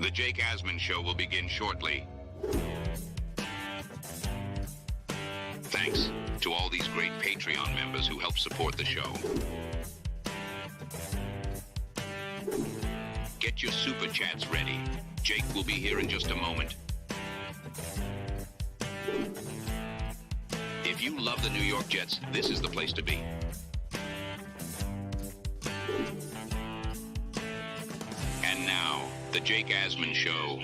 The Jake Asman Show will begin shortly. Thanks to all these great Patreon members who help support the show. Get your super chats ready. Jake will be here in just a moment. If you love the New York Jets, this is the place to be. And now, the Jake Asman Show.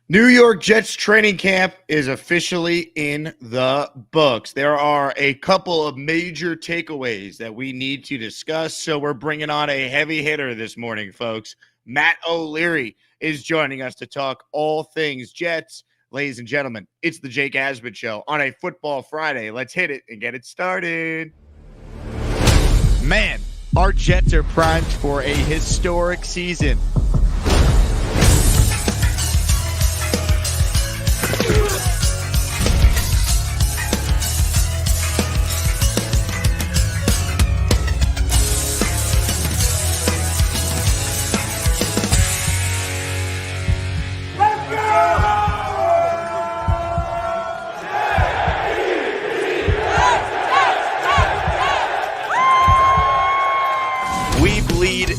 New York Jets training camp is officially in the books. There are a couple of major takeaways that we need to discuss, so we're bringing on a heavy hitter this morning, folks. Matt O'Leary is joining us to talk all things Jets. Ladies and gentlemen, it's the Jake Asman Show on a Football Friday. Let's hit it and get it started. Man, our Jets are primed for a historic season.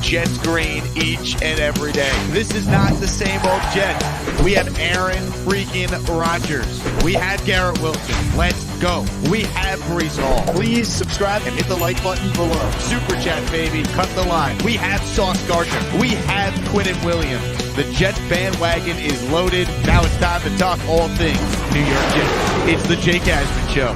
Jets green each and every day. This is not the same old Jets. We have Aaron freaking Rodgers. We have Garrett Wilson. Let's go. We have Breece Hall. Please subscribe and hit the like button below. Super chat, baby. Cut the line. We have Sauce Gardner. We have Quinnen Williams. The Jets bandwagon is loaded. Now it's time to talk all things New York Jets. It's the Jake Asman Show.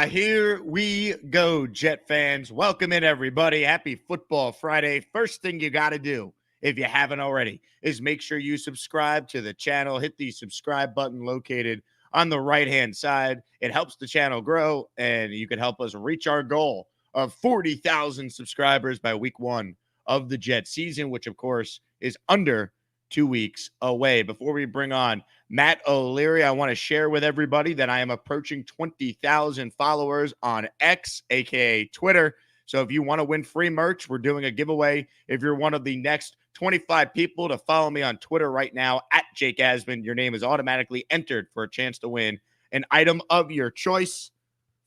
Here we go, Jet fans. Welcome in, everybody. Happy Football Friday. First thing you got to do, if you haven't already, is make sure you subscribe to the channel. Hit the subscribe button located on the right-hand side. It helps the channel grow, and you can help us reach our goal of 40,000 subscribers by week 1 of the Jet season, which, of course, is under 2 weeks away. Before we bring on Matt O'Leary, I want to share with everybody that I am approaching 20,000 followers on X, aka Twitter. So if you want to win free merch, we're doing a giveaway. If you're one of the next 25 people to follow me on Twitter right now at Jake Asman, your name is automatically entered for a chance to win an item of your choice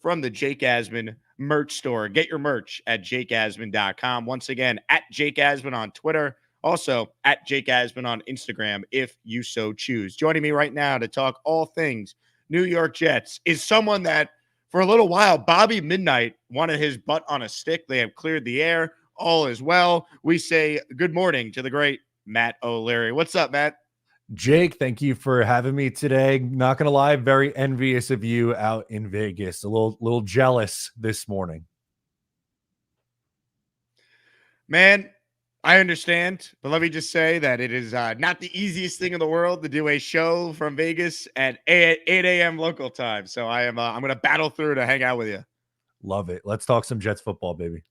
from the Jake Asman merch store. Get your merch at jakeasman.com. Once again, at Jake Asman on Twitter. Also, at Jake Asman on Instagram, if you so choose. Joining me right now to talk all things New York Jets is someone that, for a little while, Bobby Midnight wanted his butt on a stick. They have cleared the air. All is well. We say good morning to the great Matt O'Leary. What's up, Matt? Jake, thank you for having me today. Not going to lie, very envious of you out in Vegas. A little jealous this morning. Man, I understand, but let me just say that it is not the easiest thing in the world to do a show from Vegas at 8 a.m. local time. So I'm going to battle through to hang out with you. Love it. Let's talk some Jets football, baby.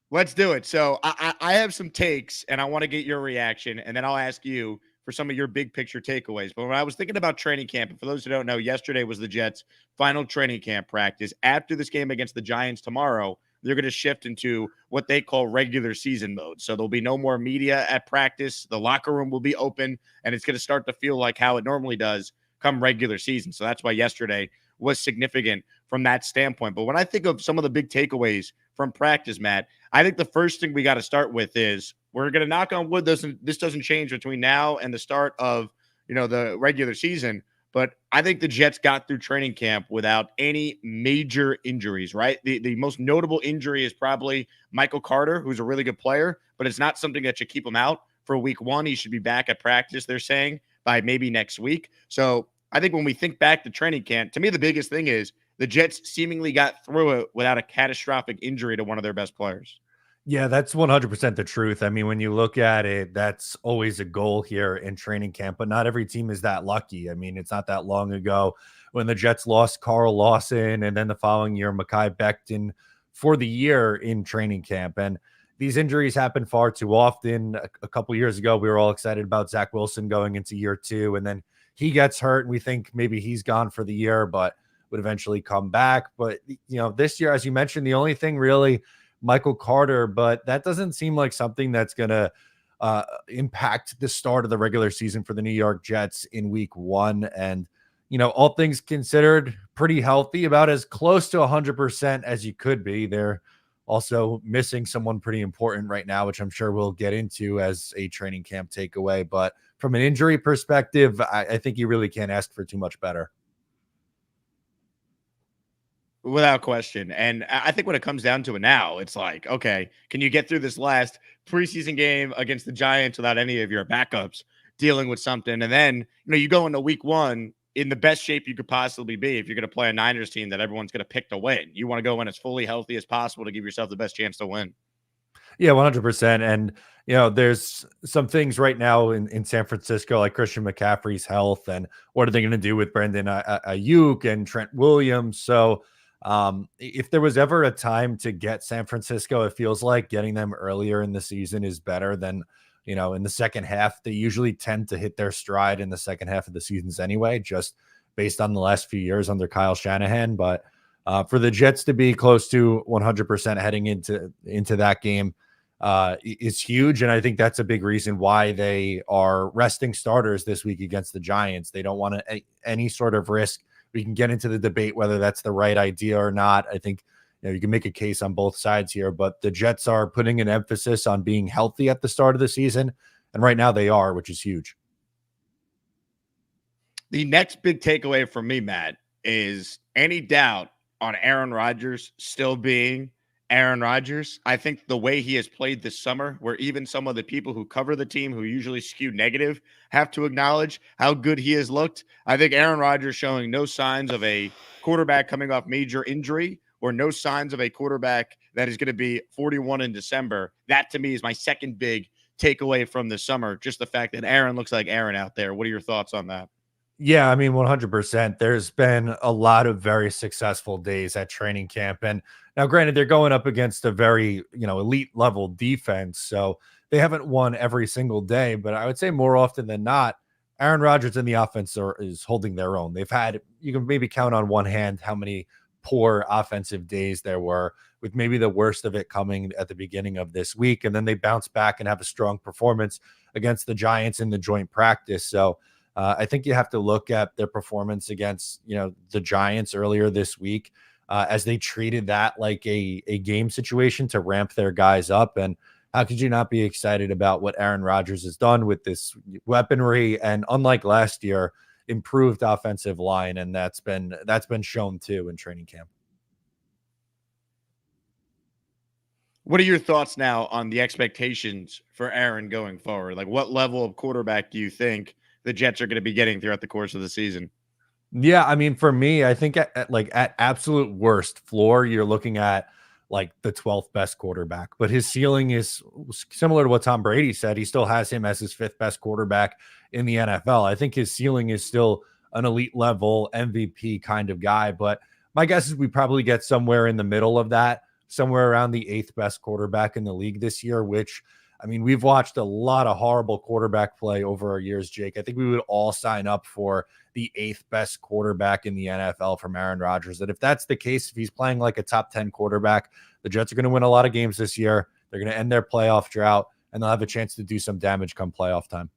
Let's do it. So I have some takes, and I want to get your reaction, and then I'll ask you for some of your big picture takeaways. But when I was thinking about training camp, and for those who don't know, yesterday was the Jets' final training camp practice. After this game against the Giants tomorrow, they're going to shift into what they call regular season mode. So there'll be no more media at practice. The locker room will be open, and it's going to start to feel like how it normally does come regular season. So that's why yesterday was significant from that standpoint. But when I think of some of the big takeaways from practice, Matt, I think the first thing we got to start with is we're going to knock on wood. This doesn't change between now and the start of, the regular season. But I think the Jets got through training camp without any major injuries, right? The most notable injury is probably Michael Carter, who's a really good player, but it's not something that should keep him out for week 1. He should be back at practice, they're saying, by maybe next week. So I think when we think back to training camp, to me, the biggest thing is the Jets seemingly got through it without a catastrophic injury to one of their best players. Yeah, that's 100% the truth. I mean, when you look at it, that's always a goal here in training camp, but not every team is that lucky. I mean, it's not that long ago when the Jets lost Carl Lawson and then the following year, Mekhi Becton for the year in training camp. And these injuries happen far too often. A couple years ago, we were all excited about Zach Wilson going into year 2, and then he gets hurt and we think maybe he's gone for the year, but would eventually come back. But, this year, as you mentioned, the only thing really Michael Carter, but that doesn't seem like something that's going to impact the start of the regular season for the New York Jets in week 1. And, all things considered, pretty healthy, about as close to 100% as you could be. They're also missing someone pretty important right now, which I'm sure we'll get into as a training camp takeaway. But from an injury perspective, I think you really can't ask for too much better. Without question. And I think when it comes down to it now, it's like, okay, can you get through this last preseason game against the Giants without any of your backups dealing with something? And then, you go into week 1 in the best shape you could possibly be if you're going to play a Niners team that everyone's going to pick to win. You want to go in as fully healthy as possible to give yourself the best chance to win. Yeah, 100%. And, there's some things right now in San Francisco, like Christian McCaffrey's health, and what are they going to do with Brandon Ayuk and Trent Williams? So, if there was ever a time to get San Francisco, it feels like getting them earlier in the season is better than, in the second half. They usually tend to hit their stride in the second half of the seasons anyway, just based on the last few years under Kyle Shanahan. But for the Jets to be close to 100% heading into that game is huge. And I think that's a big reason why they are resting starters this week against the Giants. They don't want any sort of risk. We can get into the debate whether that's the right idea or not. I think you can make a case on both sides here, but the Jets are putting an emphasis on being healthy at the start of the season. And right now they are, which is huge. The next big takeaway from me, Matt, is any doubt on Aaron Rodgers still being Aaron Rodgers. I think the way he has played this summer, where even some of the people who cover the team who usually skew negative have to acknowledge how good he has looked. I think Aaron Rodgers showing no signs of a quarterback coming off major injury or no signs of a quarterback that is going to be 41 in December. That to me is my second big takeaway from the summer. Just the fact that Aaron looks like Aaron out there. What are your thoughts on that? Yeah, I mean, 100%. There's been a lot of very successful days at training camp. And now, granted, they're going up against a very, elite level defense. So they haven't won every single day. But I would say more often than not, Aaron Rodgers and the offense is holding their own. They've had, you can maybe count on one hand how many poor offensive days there were, with maybe the worst of it coming at the beginning of this week. And then they bounce back and have a strong performance against the Giants in the joint practice. So, I think you have to look at their performance against, the Giants earlier this week as they treated that like a game situation to ramp their guys up. And how could you not be excited about what Aaron Rodgers has done with this weaponry and, unlike last year, improved offensive line? And that's been shown too in training camp. What are your thoughts now on the expectations for Aaron going forward? Like, what level of quarterback do you think the Jets are going to be getting throughout the course of the season? Yeah, I mean, for me, I think at absolute worst floor, you're looking at like the 12th best quarterback, but his ceiling is similar to what Tom Brady said. He still has him as his 5th best quarterback in the NFL. I think his ceiling is still an elite level MVP kind of guy, but my guess is we probably get somewhere in the middle of that, somewhere around the 8th best quarterback in the league this year, which, I mean, we've watched a lot of horrible quarterback play over our years, Jake. I think we would all sign up for the 8th best quarterback in the NFL from Aaron Rodgers. That if that's the case, if he's playing like a top 10 quarterback, the Jets are going to win a lot of games this year. They're going to end their playoff drought, and they'll have a chance to do some damage come playoff time.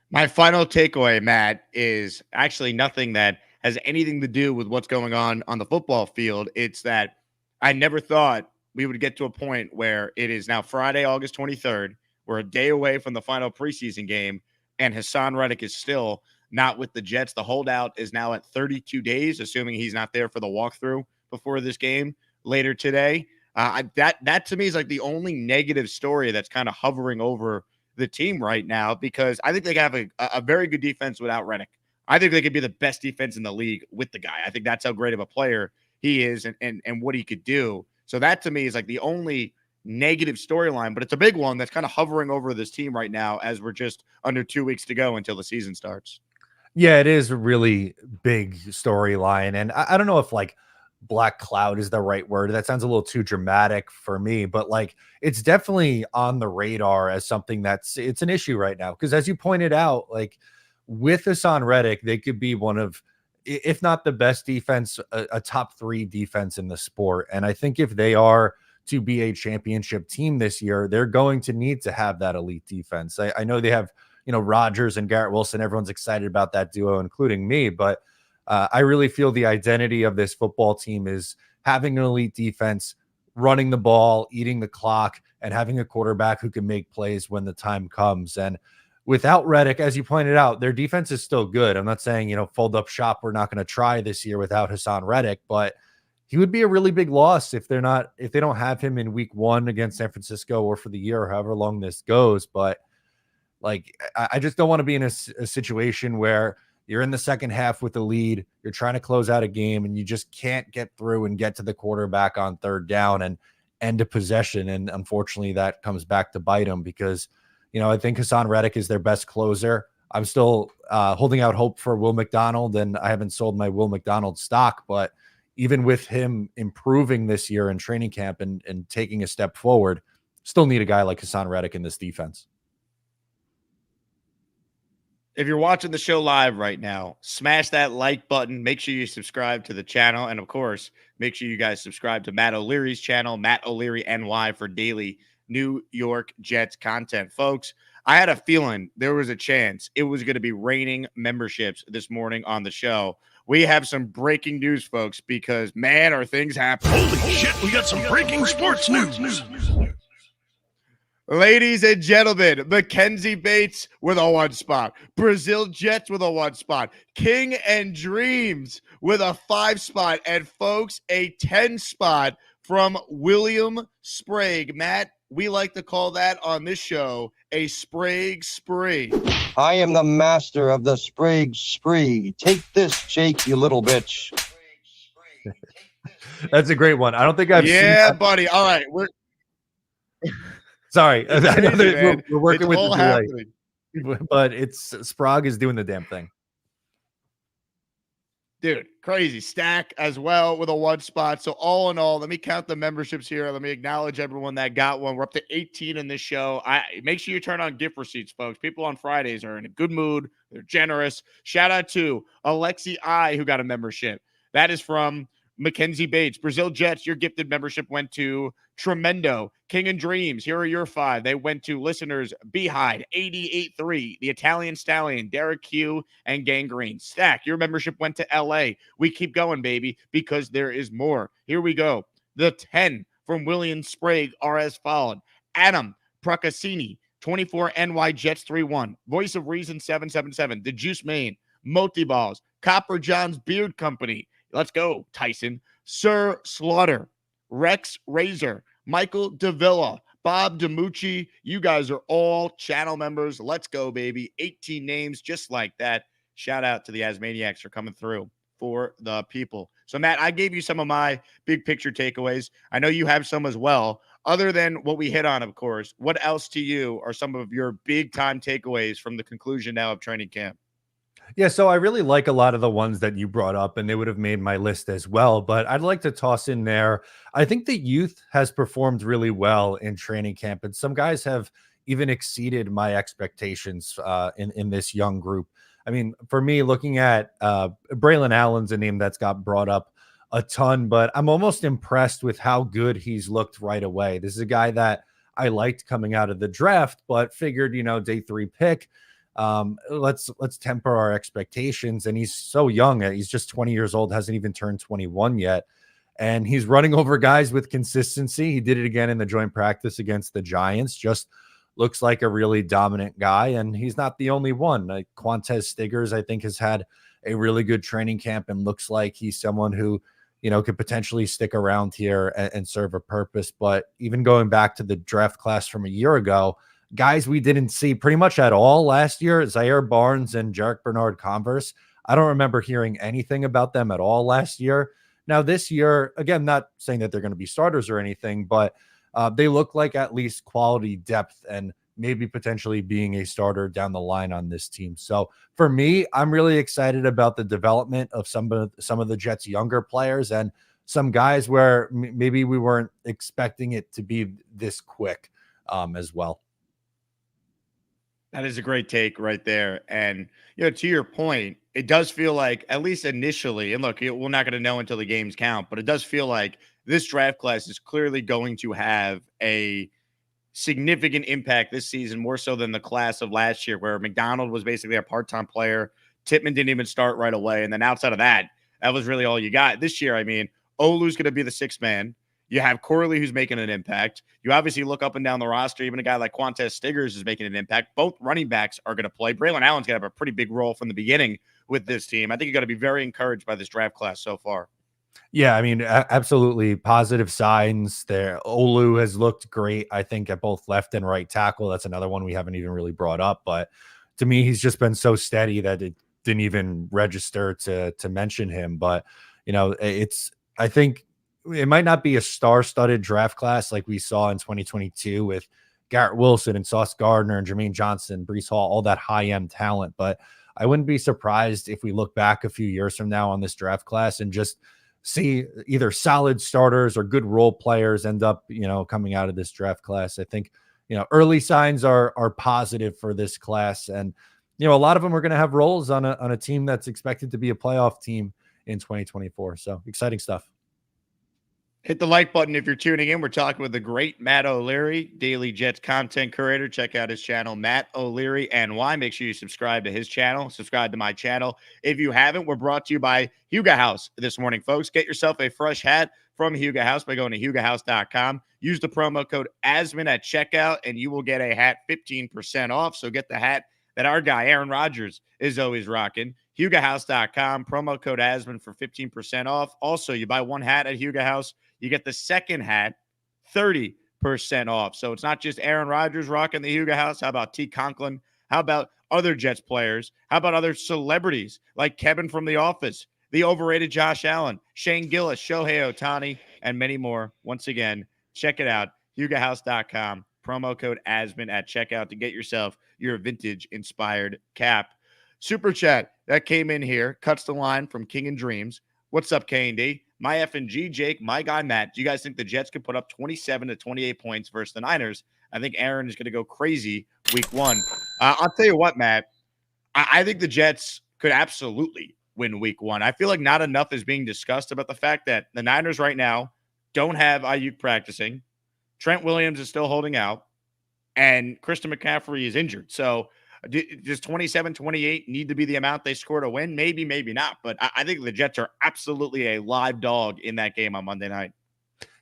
My final takeaway, Matt, is actually nothing that has anything to do with what's going on the football field. It's that I never thought we would get to a point where it is now Friday, August 23rd. We're a day away from the final preseason game, and Haason Reddick is still not with the Jets. The holdout is now at 32 days, assuming he's not there for the walkthrough before this game later today. That to me is like the only negative story that's kind of hovering over the team right now, because I think they have a very good defense without Reddick. I think they could be the best defense in the league with the guy. I think that's how great of a player he is and what he could do. So that to me is like the only negative storyline, but it's a big one that's kind of hovering over this team right now as we're just under 2 weeks to go until the season starts. Yeah, it is a really big storyline. And I don't know if like black cloud is the right word. That sounds a little too dramatic for me, but like it's definitely on the radar as something it's an issue right now. Because as you pointed out, like with Haason Reddick, they could be one of, if not the best defense, a top 3 defense in the sport. And I think if they are to be a championship team this year, they're going to need to have that elite defense. I know they have, Rodgers and Garrett Wilson. Everyone's excited about that duo, including me. But I really feel the identity of this football team is having an elite defense, running the ball, eating the clock, and having a quarterback who can make plays when the time comes. And without Reddick, as you pointed out, their defense is still good. I'm not saying, fold up shop, we're not going to try this year without Haason Reddick, but he would be a really big loss if they don't have him in week 1 against San Francisco or for the year, or however long this goes. But like, I just don't want to be in a situation where you're in the second half with the lead, you're trying to close out a game, and you just can't get through and get to the quarterback on third down and end a possession. And unfortunately, that comes back to bite them because, I think Haason Reddick is their best closer. I'm still holding out hope for Will McDonald, and I haven't sold my Will McDonald stock. But even with him improving this year in training camp and taking a step forward, still need a guy like Haason Reddick in this defense. If you're watching the show live right now, smash that like button. Make sure you subscribe to the channel. And of course, make sure you guys subscribe to Matt O'Leary's channel, Matt O'Leary NY, for daily New York Jets content. Folks, I had a feeling there was a chance it was going to be raining memberships this morning on the show. We have some breaking news, folks, because, man, are things happening. Holy shit, we got some breaking sports news. Ladies and gentlemen, Mackenzie Bates with a 1 spot. Brazil Jets with a 1 spot. King and Dreams with a 5 spot. And, folks, a 10 spot from William Sprague. Matt, we like to call that on this show a Sprague spree. I am the master of the Sprague spree. Take this, Jake, you little bitch. That's a great one. I don't think I've seen that. Buddy. All right. Sorry. I know that we're working it's with all the delay, but it's Sprague is doing the damn thing. Dude, crazy. Stack as well with a 1 spot. So all in all, let me count the memberships here. Let me acknowledge everyone that got one. We're up to 18 in this show. Make sure you turn on gift receipts, folks. People on Fridays are in a good mood. They're generous. Shout out to Alexi I, who got a membership. That is from Mackenzie Bates. Brazil Jets, your gifted membership went to Tremendo. King and Dreams, here are your 5. They went to listeners Beehide, 88.3, the Italian Stallion, Derek Q, and Gangrene. Stack, your membership went to LA. We keep going, baby, because there is more. Here we go. The 10 from William Sprague are as followed. Adam Procassini, 24 NY Jets 31. Voice of Reason 777. The Juice Main. Moti Balls. Copper John's Beard Company. Let's go, Tyson. Sir Slaughter. Rex Razor. Michael Davila. Bob DiMucci. You guys are all channel members. Let's go, baby. 18 names just like that. Shout out to the Asmaniacs for coming through for the people. So, Matt, I gave you some of my big picture takeaways. I know you have some as well. Other than what we hit on, of course, what else to you are some of your big time takeaways from the conclusion now of training camp? Yeah, so I really like a lot of the ones that you brought up, and they would have made my list as well. But I'd like to toss in there, I think the youth has performed really well in training camp, and some guys have even exceeded my expectations in this young group. I mean, for me, looking at Braylon Allen's a name that's got brought up a ton, but I'm almost impressed with how good he's looked right away. This is a guy that I liked coming out of the draft, but figured, day 3 pick. Let's temper our expectations. And he's so young. He's just 20 years old, hasn't even turned 21 yet. And he's running over guys with consistency. He did it again in the joint practice against the Giants. Just looks like a really dominant guy. And he's not the only one. Like Quantez Stiggers, I think, has had a really good training camp and looks like he's someone who, could potentially stick around here and serve a purpose. But even going back to the draft class from a year ago, guys we didn't see pretty much at all last year, Zaire Barnes and Jarek Bernard Converse. I don't remember hearing anything about them at all last year. Now this year, again, not saying that they're going to be starters or anything, but they look like at least quality depth and maybe potentially being a starter down the line on this team. So for me, I'm really excited about the development of some of the Jets' younger players and some guys where maybe we weren't expecting it to be this quick as well. That is a great take right there. And, to your point, it does feel like, at least initially, and look, we're not going to know until the games count, but it does feel like this draft class is clearly going to have a significant impact this season, more so than the class of last year, where McDonald was basically a part-time player. Tippmann didn't even start right away. And then outside of that, that was really all you got. This year, I mean, Olu's going to be the sixth man. You have Corley, who's making an impact. You obviously look up and down the roster. Even a guy like Quantez Stiggers is making an impact. Both running backs are going to play. Braylon Allen's going to have a pretty big role from the beginning with this team. I think you're going to be very encouraged by this draft class so far. Yeah, I mean, absolutely positive signs there. Olu has looked great, I think, at both left and right tackle. That's another one we haven't even really brought up. But to me, he's just been so steady that it didn't even register to mention him. But, I think it might not be a star-studded draft class like we saw in 2022 with Garrett Wilson and Sauce Gardner and Jermaine Johnson, Breece Hall, all that high-end talent. But I wouldn't be surprised if we look back a few years from now on this draft class and just see either solid starters or good role players end up, coming out of this draft class. I think, early signs are positive for this class. And, a lot of them are going to have roles on a team that's expected to be a playoff team in 2024. So exciting stuff. Hit the like button if you're tuning in. We're talking with the great Matt O'Leary, Daily Jets content creator. Check out his channel, Matt O'Leary NY. Make sure you subscribe to his channel. Subscribe to my channel. If you haven't, we're brought to you by Huga House this morning, folks. Get yourself a fresh hat from Huga House by going to hugahouse.com. Use the promo code Asman at checkout, and you will get a hat 15% off. So get the hat that our guy, Aaron Rodgers, is always rocking. HugaHouse.com, promo code Asman for 15% off. Also, you buy one hat at Huga House, you get the second hat 30% off. So it's not just Aaron Rodgers rocking the Huga House. How about T. Conklin? How about other Jets players? How about other celebrities like Kevin from The Office, the overrated Josh Allen, Shane Gillis, Shohei Ohtani, and many more? Once again, check it out, HugaHouse.com, promo code Asman at checkout to get yourself your vintage-inspired cap. Super chat that came in here cuts the line from King and Dreams. What's up, K&D? My F&G, Jake, my guy, Matt. Do you guys think the Jets could put up 27 to 28 points versus the Niners? I think Aaron is going to go crazy week one. I'll tell you what, Matt. I think the Jets could absolutely win week one. I feel like not enough is being discussed about the fact that the Niners right now don't have Ayuk practicing. Trent Williams is still holding out. And Christian McCaffrey is injured. So does 27-28 need to be the amount they score to win? Maybe, maybe not. But I think the Jets are absolutely a live dog in that game on Monday night.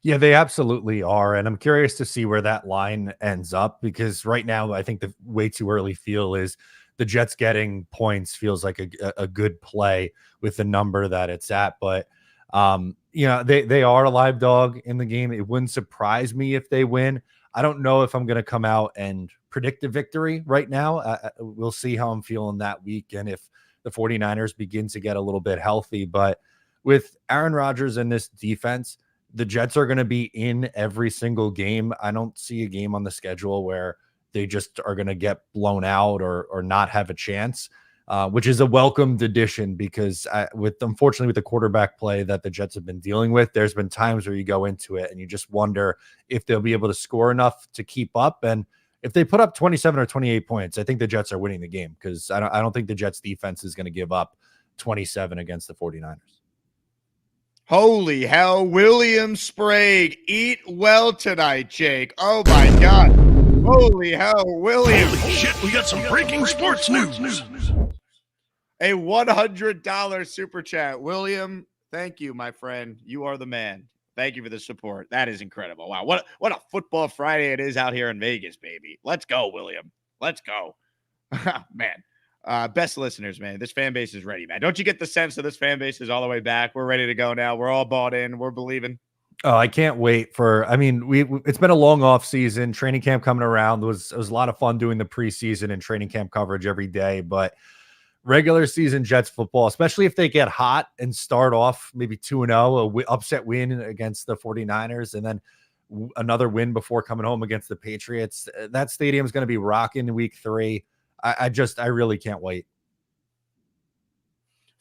Yeah, they absolutely are. And I'm curious to see where that line ends up, because right now I think the way too early feel is the Jets getting points feels like a good play with the number that it's at. But, they are a live dog in the game. It wouldn't surprise me if they win. I don't know if I'm going to come out and predict a victory right now. We'll see how I'm feeling that week and if the 49ers begin to get a little bit healthy. But with Aaron Rodgers and this defense, the Jets are going to be in every single game. I don't see a game on the schedule where they just are going to get blown out or not have a chance, which is a welcomed addition, because unfortunately with the quarterback play that the Jets have been dealing with, there's been times where you go into it and you just wonder if they'll be able to score enough to keep up. And if they put up 27 or 28 points, I think the Jets are winning the game, because I don't think the Jets defense is going to give up 27 against the 49ers. Holy hell, William Sprague, eat well tonight, Jake. Oh my God. Holy hell, William. Holy shit, we got some breaking sports news. A $100 super chat. William, thank you, my friend. You are the man. Thank you for the support. That is incredible. Wow, what a football Friday it is out here in Vegas, baby. Let's go, William. Let's go. Man, best listeners, man. This fan base is ready, man. Don't you get the sense that this fan base is all the way back? We're ready to go now. We're all bought in. We're believing. Oh, I can't wait it's been a long off season. Training camp coming around. It was a lot of fun doing the preseason and training camp coverage every day, but regular season Jets football, especially if they get hot and start off maybe 2-0, upset win against the 49ers, and then another win before coming home against the Patriots. That stadium is going to be rocking in week 3. I really can't wait.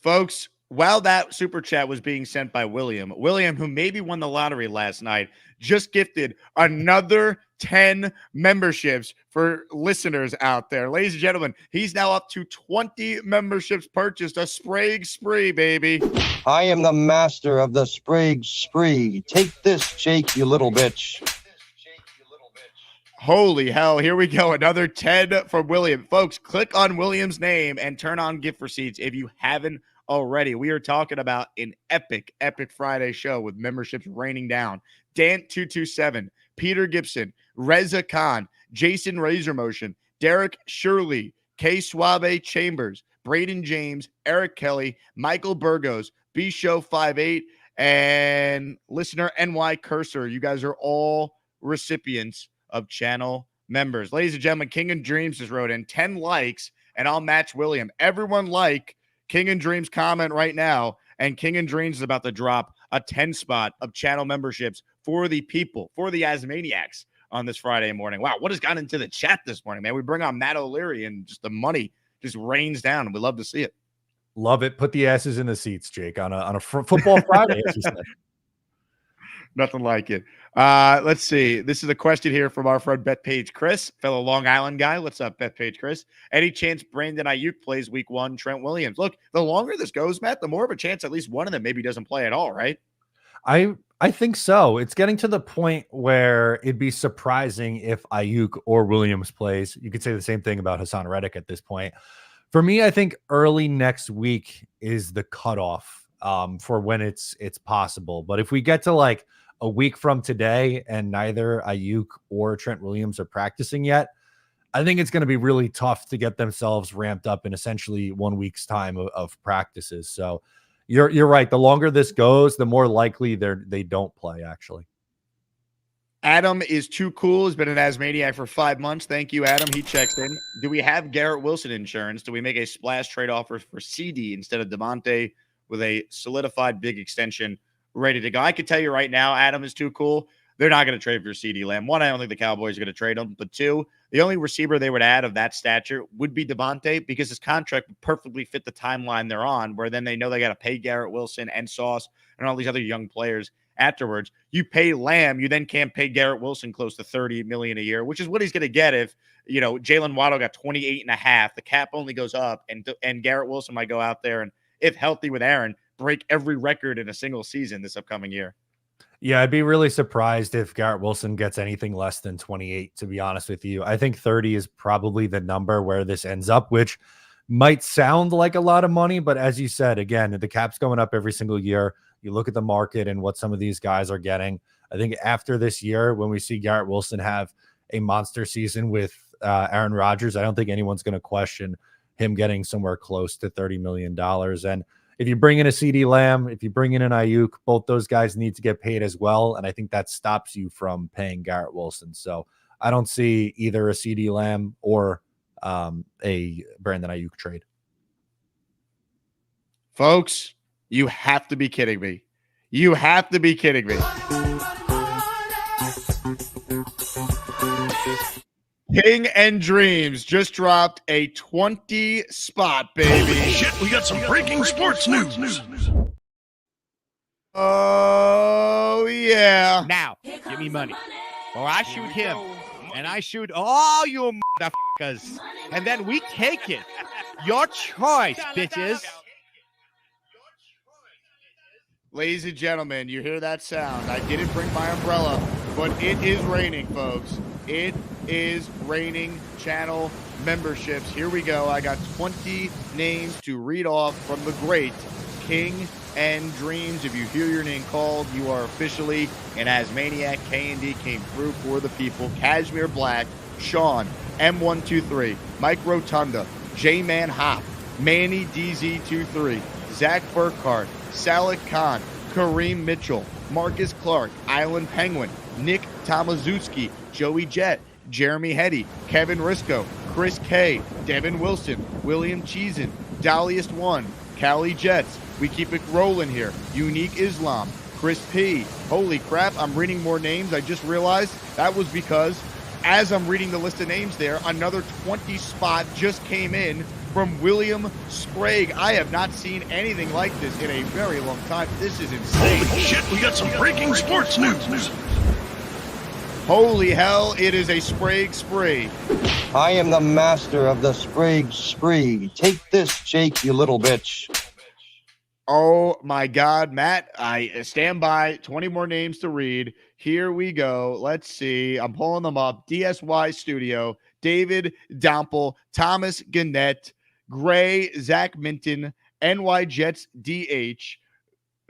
Folks, While that super chat was being sent by William, who maybe won the lottery last night, just gifted another 10 memberships for listeners out there. Ladies and gentlemen, he's now up to 20 memberships purchased. A Sprague spree, baby. I am the master of the Sprague spree. Take this, Jake, you little bitch. Holy hell, here we go. Another 10 from William. Folks, click on William's name and turn on gift receipts if you haven't already. We are talking about an epic Friday show with memberships raining down. Dan227, Peter Gibson, Reza Khan, Jason Razor Motion, Derek Shirley, K Suave Chambers, Braden James, Eric Kelly, Michael Burgos, B Show 58, and listener NY Cursor. You guys are all recipients of channel members. Ladies and gentlemen, King and Dreams just wrote in 10 likes, and I'll match William. Everyone like King and Dreams comment right now, and King and Dreams is about to drop a 10 spot of channel memberships for the people, for the Asmaniacs on this Friday morning. Wow, what has gotten into the chat this morning, man? We bring on Matt O'Leary, and just the money just rains down, and we love to see it. Love it. Put the asses in the seats, Jake, on a football Friday, as you said. Nothing like it. Let's see. This is a question here from our friend BetPage Chris, fellow Long Island guy. What's up, BetPage Chris? Any chance Brandon Ayuk plays week 1, Trent Williams? Look, the longer this goes, Matt, the more of a chance at least one of them maybe doesn't play at all, right? I think so. It's getting to the point where it'd be surprising if Ayuk or Williams plays. You could say the same thing about Haason Reddick at this point. For me, I think early next week is the cutoff for when it's possible. But if we get to like a week from today and neither Ayuk or Trent Williams are practicing yet, I think it's going to be really tough to get themselves ramped up in essentially 1 week's time of practices. So you're right. The longer this goes, the more likely they don't play, actually. Adam is too cool. Has been an Asmaniac for 5 months. Thank you, Adam. He checks in. Do we have Garrett Wilson insurance? Do we make a splash trade offer for CD instead of Devontae with a solidified big extension ready to go? I can tell you right now, Adam is too cool. They're not going to trade for CD Lamb. One, I don't think the Cowboys are going to trade him. But two, the only receiver they would add of that stature would be Devontae, because his contract would perfectly fit the timeline they're on, where then they know they got to pay Garrett Wilson and Sauce and all these other young players afterwards. You pay Lamb, you then can't pay Garrett Wilson close to $30 million a year, which is what he's going to get if, you know, Jalen Waddle got 28.5. The cap only goes up, and Garrett Wilson might go out there and, if healthy with Aaron, break every record in a single season this upcoming year. Yeah, I'd be really surprised if Garrett Wilson gets anything less than 28, to be honest with you. I think 30 is probably the number where this ends up, which might sound like a lot of money, but as you said, again, the cap's going up every single year. You look at the market and what some of these guys are getting. I think after this year, when we see Garrett Wilson have a monster season with Aaron Rodgers, I don't think anyone's going to question him getting somewhere close to $30 million. And if you bring in a CD Lamb, if you bring in an Ayuk, both those guys need to get paid as well. And I think that stops you from paying Garrett Wilson. So I don't see either a CD Lamb or a Brandon Ayuk trade. Folks, you have to be kidding me. You have to be kidding me. King and Dreams just dropped a 20 spot, baby. Shit, we got some breaking sports news. Oh, yeah. Now, give me money. Or I shoot him. And I shoot all you motherfuckers. And then we take it. Your choice, bitches. Ladies and gentlemen, you hear that sound. I didn't bring my umbrella, but it is raining, folks. It is raining channel memberships. Here we go. I got 20 names to read off from the great King and Dreams. If you hear your name called, you are officially an Asmaniac. K&D came through for the people. Cashmere Black, Sean, M123, Mike Rotunda, J-Man Hop, Manny DZ23, Zach Burkhart, Salak Khan, Kareem Mitchell, Marcus Clark, Island Penguin, Nick Tomaszewski, Joey Jett, Jeremy Hetty, Kevin Risco, Chris K, Devin Wilson, William Cheesin, Daliest One, Cali Jets. We keep it rolling here. Unique Islam, Chris P. Holy crap, I'm reading more names. I just realized that was because as I'm reading the list of names there, another 20 spot just came in from William Sprague. I have not seen anything like this in a very long time. This is insane. Holy shit, we got some breaking sports news. Holy hell, it is a Sprague spree. I am the master of the Sprague spree. Take this, Jake, you little bitch. Oh my God, Matt, I stand by. 20 more names to read. Here we go. Let's see. I'm pulling them up. DSY Studio, David Dompel, Thomas Gannett, Gray, Zach Minton, NY Jets DH,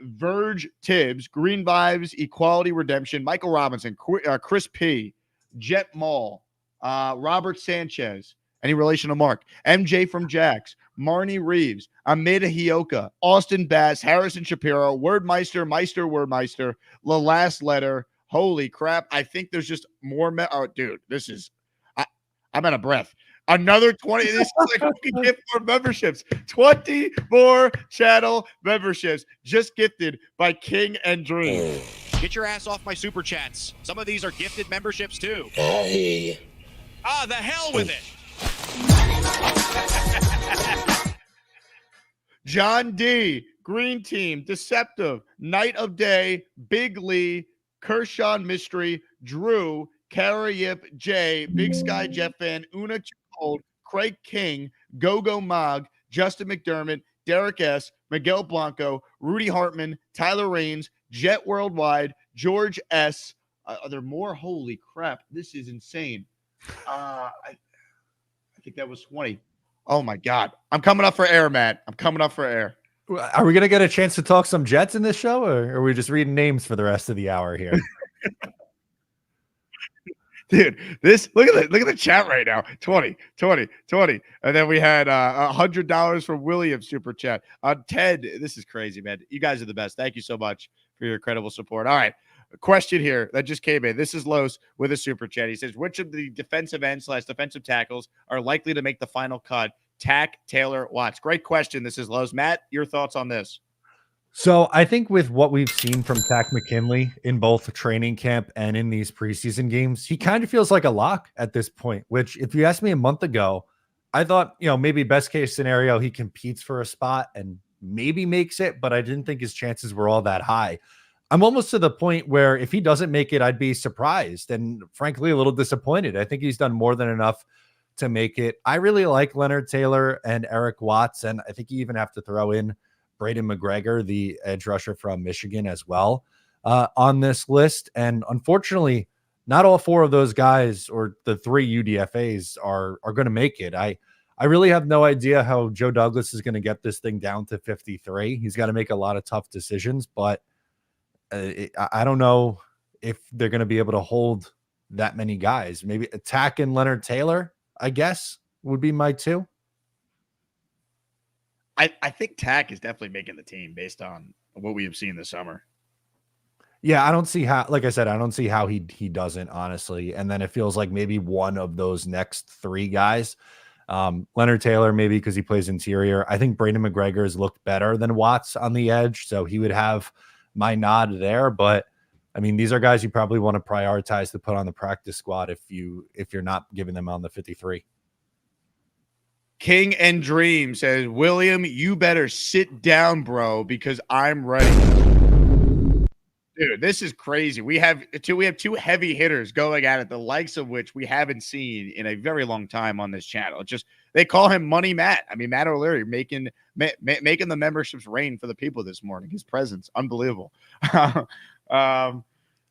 Verge Tibbs, Green Vibes, Equality Redemption, Michael Robinson, Chris P, Jet Mall, Robert Sanchez, any relation to Mark, MJ from Jax, Marnie Reeves, Amida Hioka, Austin Bass, Harrison Shapiro, Wordmeister, The Last Letter. Holy crap. I think there's just more. Oh, dude, this is, I'm out of breath. Another 20. This is like we can get more memberships. 20 more channel memberships just gifted by King and Dream. Get your ass off my super chats. Some of these are gifted memberships too. Hey. The hell with it. John D, Green Team, Deceptive, Night of Day, Big Lee, Kershaw Mystery, Drew, Kara Yip, Jay, Big Sky Jeff Fan, Una Cold, Craig King, Gogo Mog, Justin McDermott, Derek S, Miguel Blanco, Rudy Hartman, Tyler Raines, Jet Worldwide, George S. Are there more? Holy crap. This is insane. I think that was 20. Oh my God. I'm coming up for air, Matt. I'm coming up for air. Are we going to get a chance to talk some Jets in this show, or are we just reading names for the rest of the hour here? Dude, look at the chat right now. 20. And then we had $100 from William super chat. Ted, this is crazy, man. You guys are the best. Thank you so much for your incredible support. All right. A question here that just came in. This is Los with a super chat. He says, which of the defensive ends / defensive tackles are likely to make the final cut? Tack, Taylor, Watts. Great question. This is Los. Matt, your thoughts on this? So I think with what we've seen from Tack McKinley in both training camp and in these preseason games, he kind of feels like a lock at this point, which if you asked me a month ago, I thought, maybe best case scenario, he competes for a spot and maybe makes it, but I didn't think his chances were all that high. I'm almost to the point where if he doesn't make it, I'd be surprised and frankly a little disappointed. I think he's done more than enough to make it. I really like Leonard Taylor and Eric Watts, and I think you even have to throw in Braden McGregor, the edge rusher from Michigan as well, on this list. And unfortunately, not all four of those guys or the three UDFAs are going to make it. I really have no idea how Joe Douglas is going to get this thing down to 53. He's got to make a lot of tough decisions, but I don't know if they're going to be able to hold that many guys. Maybe Tack and Leonard Taylor, I guess, would be my two. I think Tack is definitely making the team based on what we have seen this summer. Yeah, I don't see how, like I said, I don't see how he doesn't, honestly. And then it feels like maybe one of those next three guys, Leonard Taylor, maybe because he plays interior. I think Braden McGregor has looked better than Watts on the edge, so he would have my nod there. But I mean, these are guys you probably want to prioritize to put on the practice squad if you're not giving them on the 53. King and Dream says, William, you better sit down, bro, because I'm ready. Dude, this is crazy. We have two heavy hitters going at it, the likes of which we haven't seen in a very long time on this channel. It's just they call him Money Matt. I mean, Matt O'Leary making the memberships rain for the people this morning. His presence, unbelievable.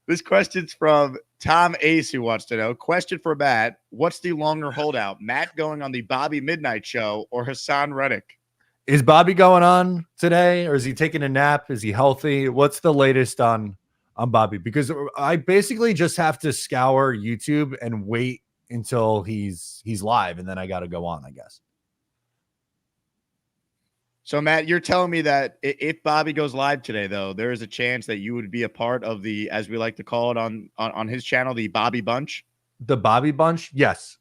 This question's from Tom Ace, who wants to know. Question for Matt. What's the longer holdout? Matt going on the Bobby Midnight Show or Haason Reddick? Is Bobby going on today, or is he taking a nap? Is he healthy? What's the latest on Bobby? Because I basically just have to scour YouTube and wait until he's live, and then I got to go on, I guess. So, Matt, you're telling me that if Bobby goes live today, though, there is a chance that you would be a part of the, as we like to call it on his channel, the Bobby Bunch? The Bobby Bunch? Yes.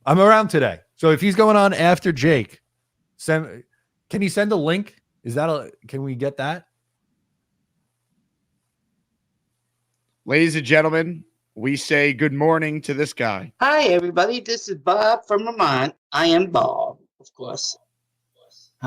I'm around today. So if he's going on after Jake, can he send a link? Can we get that? Ladies and gentlemen, we say good morning to this guy. Hi, everybody. This is Bob from Vermont. I am Bob, of course.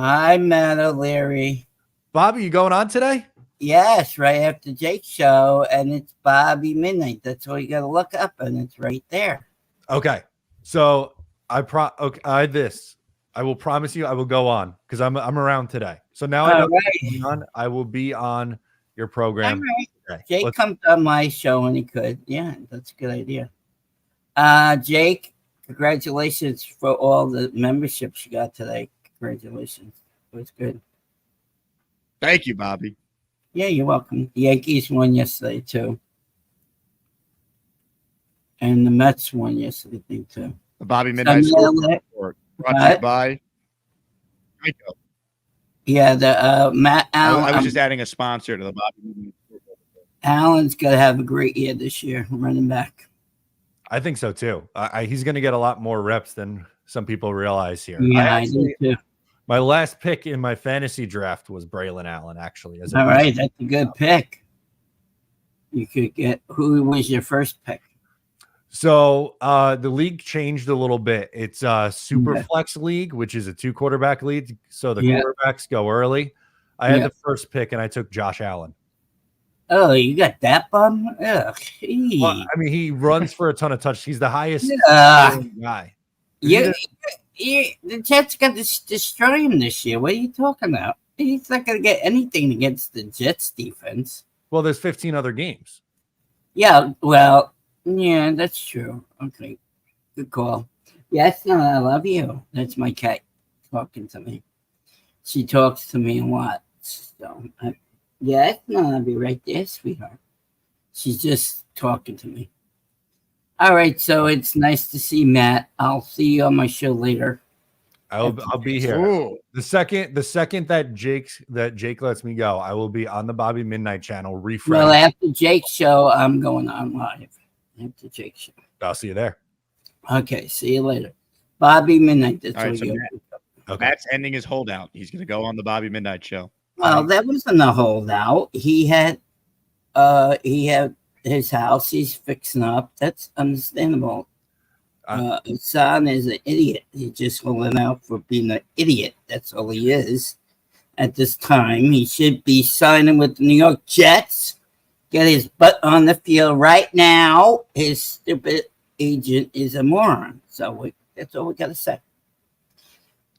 Hi, Matt O'Leary. Bobby, you going on today? Yes, right after Jake's show, and it's Bobby Midnight. That's all you got to look up, and it's right there. Okay. So I will promise you I will go on because I'm around today. So now I know what's going on. I will be on your program. All right. Jake comes on my show when he could. Yeah, that's a good idea. Jake, congratulations for all the memberships you got today. Congratulations. It was good. Thank you, Bobby. Yeah, you're welcome. The Yankees won yesterday, too. And the Mets won yesterday, I think, too. The Bobby Midnight Scoreboard brought to you by Geico. Yeah, the Matt Allen. I was just adding a sponsor to the Bobby Midnight Scoreboard. Allen's going to have a great year this year, running back. I think so, too. He's going to get a lot more reps than some people realize here. Yeah, I do, too. My last pick in my fantasy draft was Braylon Allen, actually. All right, that's a good pick. You could get – who was your first pick? So the league changed a little bit. It's a super flex league, which is a 2-quarterback league. So the quarterbacks go early. I had the first pick, and I took Josh Allen. Oh, you got that bum? Ugh, well, I mean, he runs for a ton of touchdowns. He's the highest guy. Yeah. The Jets got to destroy him this year. What are you talking about? He's not going to get anything against the Jets defense. Well, there's 15 other games. Yeah, well, yeah, that's true. Okay, good call. Yes, no, I love you. That's my cat talking to me. She talks to me a lot. So, yes, no, I'll be right there, sweetheart. She's just talking to me. All right, so it's nice to see Matt. I'll see you on my show later. I'll be here. Ooh. The second that Jake lets me go, I will be on the Bobby Midnight channel. Refresh. Well, after Jake's show, I'm going on live. After Jake's show. I'll see you there. Okay, see you later. Bobby Midnight. That's All right, what so you Matt's ending his holdout. He's going to go on the Bobby Midnight show. Well, that wasn't a holdout. He had his house. He's fixing up. That's understandable. His son is an idiot. He's just holding out for being an idiot. That's all he is. At this time, he should be signing with the New York Jets. Get his butt on the field right now. His stupid agent is a moron. So that's all we got to say.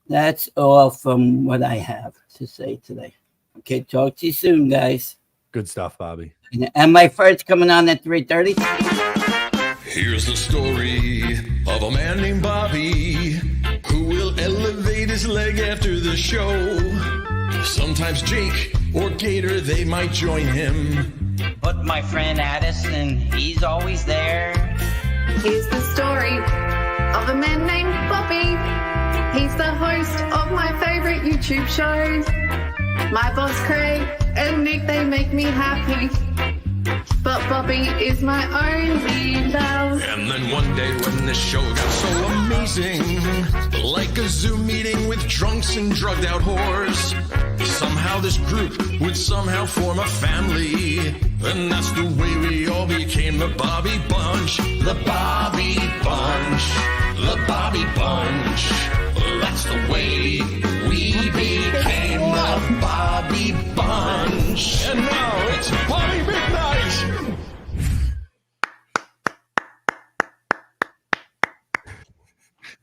That's all from what I have to say today. Okay, talk to you soon, guys. Good stuff, Bobby. And my first coming on at 3:30. Here's the story of a man named Bobby who will elevate his leg after the show. Sometimes Jake or Gator, they might join him. But my friend Addison, he's always there. Here's the story of a man named Bobby. He's the host of my favorite YouTube shows. My boss Craig and Nick, they make me happy. But Bobby is my only love. And then one day when the show got so amazing, like a Zoom meeting with drunks and drugged out whores, somehow this group would somehow form a family. And that's the way we all became the Bobby Bunch. The Bobby Bunch. The Bobby Bunch. That's the way we became the Bobby Bunch. And now it's Bobby Midnight.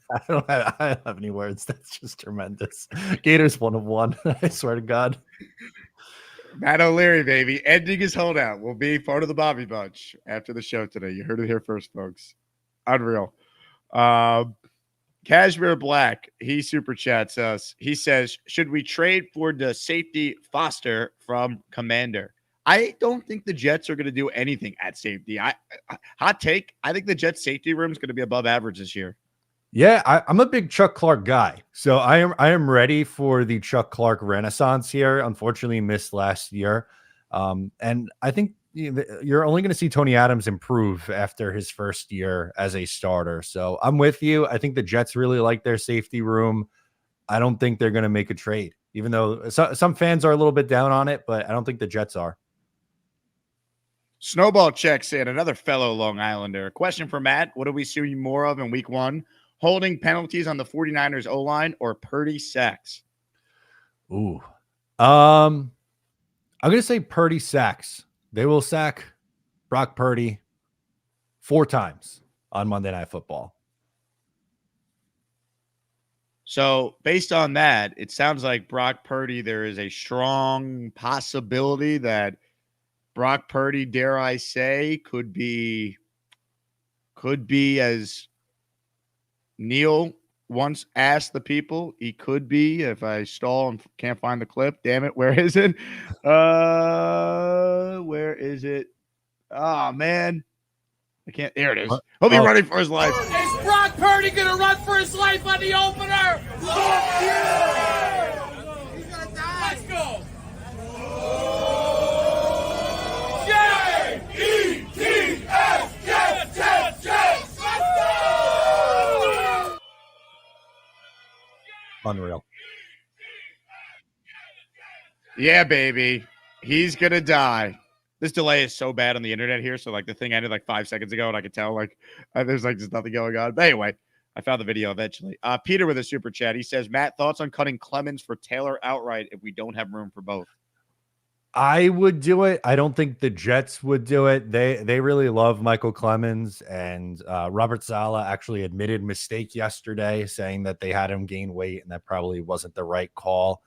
I don't have any words. That's just tremendous. Gator's 1 of 1. I swear to God. Matt O'Leary, baby, ending his holdout, will be part of the Bobby Bunch after the show today. You heard it here first, folks. Unreal. Cashmere Black, he super chats us. He says, should we trade for the safety Foster from Commander? I don't think the Jets are going to do anything at safety. Hot take, I think the Jets safety room is going to be above average this year. Yeah, I'm a big Chuck Clark guy. So I am ready for the Chuck Clark renaissance here. Unfortunately, missed last year. And I think you're only going to see Tony Adams improve after his first year as a starter. So I'm with you. I think the Jets really like their safety room. I don't think they're going to make a trade, even though some fans are a little bit down on it, but I don't think the Jets are. Snowball checks in, another fellow Long Islander. Question for Matt. What do we see more of in week 1? Holding penalties on the 49ers O-line or Purdy sacks? Ooh. I'm going to say Purdy sacks. They will sack Brock Purdy 4 times on Monday Night Football. So based on that, it sounds like Brock Purdy, there is a strong possibility that Brock Purdy, dare I say, could be as Neil once asked the people, he could be, if I stall and can't find the clip. Damn it, where is it? Where is it? Oh man. I can't. There it is. He'll be running for his life. Is Brock Purdy going to run for his life on the opener? Yeah! He's going to die. Let's go. J-E-T-S, Jets. Let's go. Unreal. Yeah, baby. He's going to die. This delay is so bad on the internet here. So, like, the thing ended like 5 seconds ago, and I could tell, like, there's, like, just nothing going on. But anyway, I found the video eventually. Peter with a super chat. He says, Matt, thoughts on cutting Clemens for Taylor outright if we don't have room for both? I would do it. I don't think the Jets would do it. They really love Michael Clemens, and Robert Saleh actually admitted mistake yesterday, saying that they had him gain weight, and that probably wasn't the right call.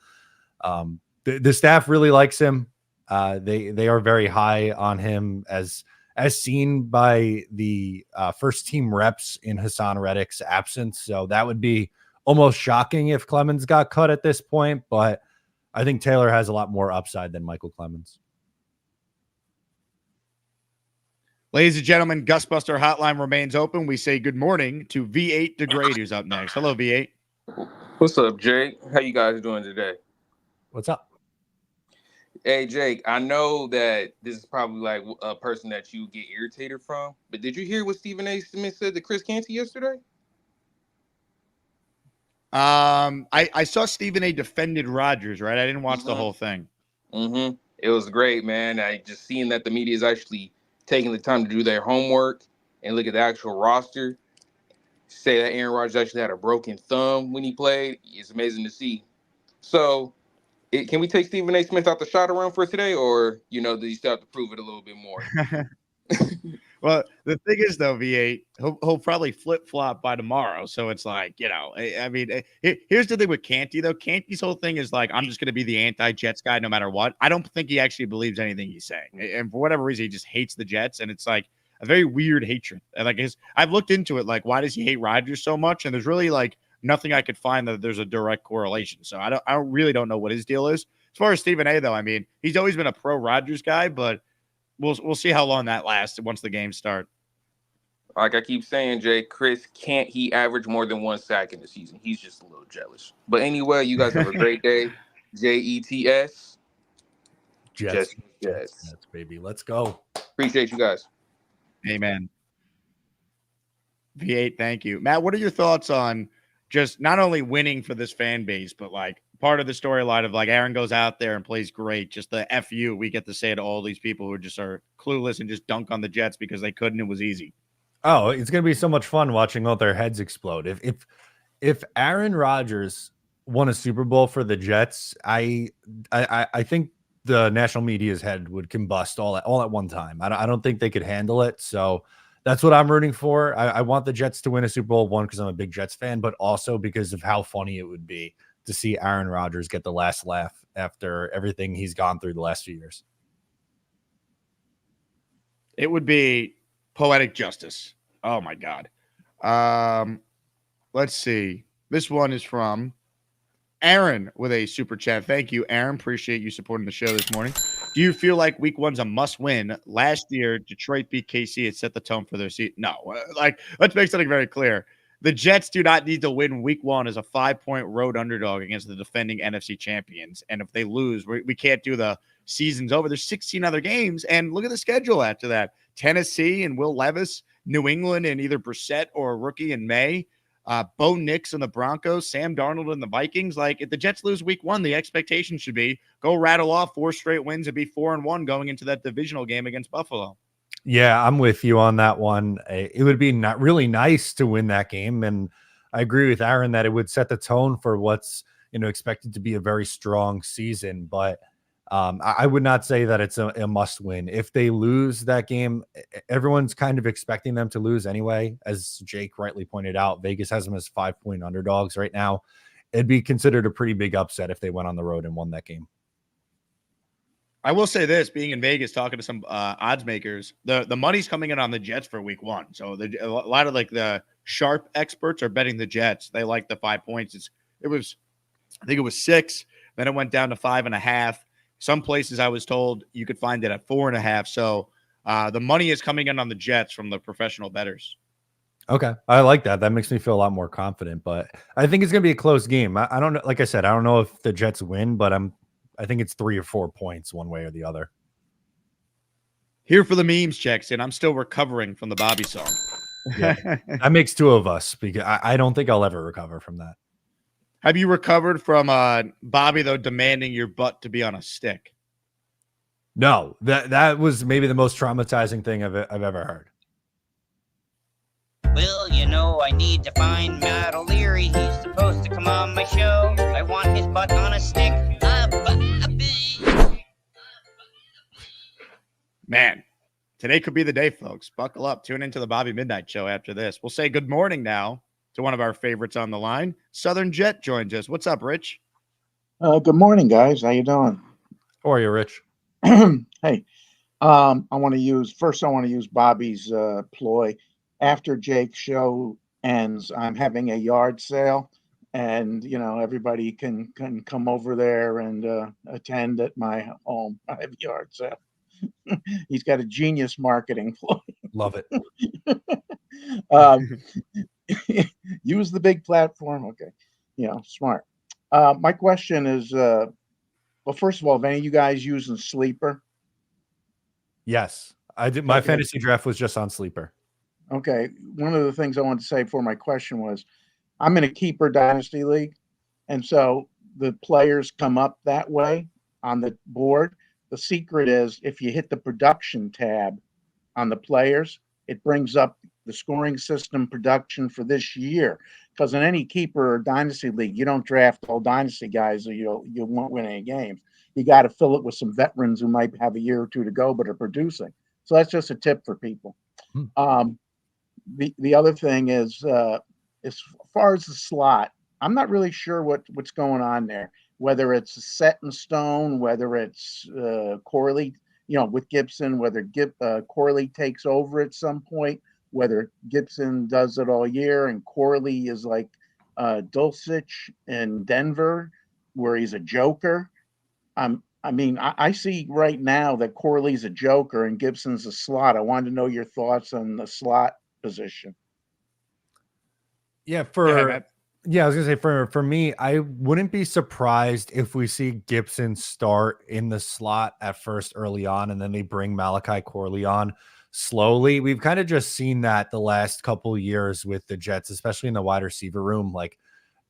The staff really likes him. They are very high on him as seen by the first team reps in Haason Reddick's absence. So that would be almost shocking if Clemens got cut at this point, but I think Taylor has a lot more upside than Michael Clemens. Ladies and gentlemen, Gusbuster Hotline remains open. We say good morning to V8 Degrade, who's up next. Hello, V8. What's up, Jake? How you guys doing today? What's up? Hey, Jake, I know that this is probably like a person that you get irritated from, but did you hear what Stephen A. Smith said to Chris Canty yesterday? I saw Stephen A. defended Rodgers, right? I didn't watch the whole thing. It was great, man. I just seeing that the media is actually taking the time to do their homework and look at the actual roster. Say that Aaron Rodgers actually had a broken thumb when he played. It's amazing to see. So, can we take Stephen A. Smith out the shot around for today, or, do you still have to prove it a little bit more? Well, the thing is, though, V8, he'll probably flip-flop by tomorrow. So it's like, I mean, here's the thing with Canty, though. Canty's whole thing is like, I'm just going to be the anti-Jets guy no matter what. I don't think he actually believes anything he's saying. And for whatever reason, he just hates the Jets. And it's like a very weird hatred. And like I've looked into it, like, why does he hate Rodgers so much? And there's really like nothing I could find that there's a direct correlation. So I really don't know what his deal is. As far as Stephen A., though, I mean, he's always been a pro Rodgers guy, but we'll see how long that lasts once the games start. Like I keep saying, Jay, Chris can't he average more than 1 sack in the season. He's just a little jealous. But anyway, you guys have a great day. Jets. Jets, baby. Let's go. Appreciate you guys. Amen. V8, thank you. Matt, what are your thoughts on just not only winning for this fan base, but like part of the storyline of like Aaron goes out there and plays great, just the FU we get to say to all these people who just are clueless and just dunk on the Jets because they couldn't, it was easy. Oh, it's going to be so much fun watching all their heads explode. If Aaron Rodgers won a Super Bowl for the Jets, I think the national media's head would combust all at one time. I don't think they could handle it. So that's what I'm rooting for. I want the Jets to win a Super Bowl, one, because I'm a big Jets fan, but also because of how funny it would be to see Aaron Rodgers get the last laugh after everything he's gone through the last few years. It would be poetic justice. Oh my God. Let's see. This one is from Aaron with a super chat. Thank you, Aaron. Appreciate you supporting the show this morning. Do you feel like week one's a must win? Last year, Detroit beat KC. It set the tone for their season. No, let's make something very clear. The Jets do not need to win week one as a 5-point road underdog against the defending NFC champions. And if they lose, we can't do the season's over. There's 16 other games. And look at the schedule after that. Tennessee and Will Levis, New England and either Brissett or a rookie in May, Bo Nix and the Broncos, Sam Darnold and the Vikings. Like, if the Jets lose week one, the expectation should be go rattle off 4 straight wins and be 4-1 going into that divisional game against Buffalo. Yeah, I'm with you on that one. It would be not really nice to win that game. And I agree with Aaron that it would set the tone for what's expected to be a very strong season, but I would not say that it's a must win. If they lose that game, everyone's kind of expecting them to lose anyway. As Jake rightly pointed out, Vegas has them as 5-point underdogs right now. It'd be considered a pretty big upset if they went on the road and won that game. I will say this, being in Vegas, talking to some odds makers, the money's coming in on the Jets for week 1. So a lot of like the sharp experts are betting the Jets. They like the 5 points. I think it was 6. Then it went down to 5.5. Some places I was told you could find it at 4.5. So the money is coming in on the Jets from the professional bettors. Okay. I like that. That makes me feel a lot more confident, but I think it's going to be a close game. I don't know. Like I said, I don't know if the Jets win, but I think it's 3 or 4 points one way or the other. Here for the memes checks in. I'm still recovering from the Bobby song. Yeah, that makes 2 of us because I don't think I'll ever recover from that. Have you recovered from Bobby, though, demanding your butt to be on a stick? No, that was maybe the most traumatizing thing I've ever heard. Well, I need to find Matt O'Leary. He's supposed to come on my show. I want his butt on a stick. Man, today could be the day, folks. Buckle up. Tune into the Bobby Midnight Show after this. We'll say good morning now to one of our favorites on the line. Southern Jet joins us. What's up, Rich? Good morning, guys. How you doing? How are you, Rich? Hey, I want to use Bobby's ploy. After Jake's show ends, I'm having a yard sale, and everybody can come over there and attend at my home. I have a yard sale. He's got a genius marketing ploy. Love it. Use the big platform. Okay. Smart. My question is, well, first of all, have any of you guys using Sleeper? Yes, I did. My fantasy draft was just on Sleeper. Okay. One of the things I wanted to say for my question was, I'm in a keeper dynasty league. And so the players come up that way on the board. The secret is if you hit the production tab on the players, it brings up the scoring system production for this year. Because in any keeper or dynasty league, you don't draft all dynasty guys or you won't win any games. You got to fill it with some veterans who might have a year or two to go but are producing. So that's just a tip for people. The other thing is, as far as the slot, I'm not really sure what's going on there. Whether it's set in stone, whether it's Corley, with Gibson, whether Corley takes over at some point, whether Gibson does it all year and Corley is like Dulcich in Denver, where he's a joker. I see right now that Corley's a joker and Gibson's a slot. I wanted to know your thoughts on the slot position. Yeah, I was gonna say for me, I wouldn't be surprised if we see Gibson start in the slot at first early on, and then they bring Malachi Corley on slowly. We've kind of just seen that the last couple of years with the Jets, especially in the wide receiver room. Like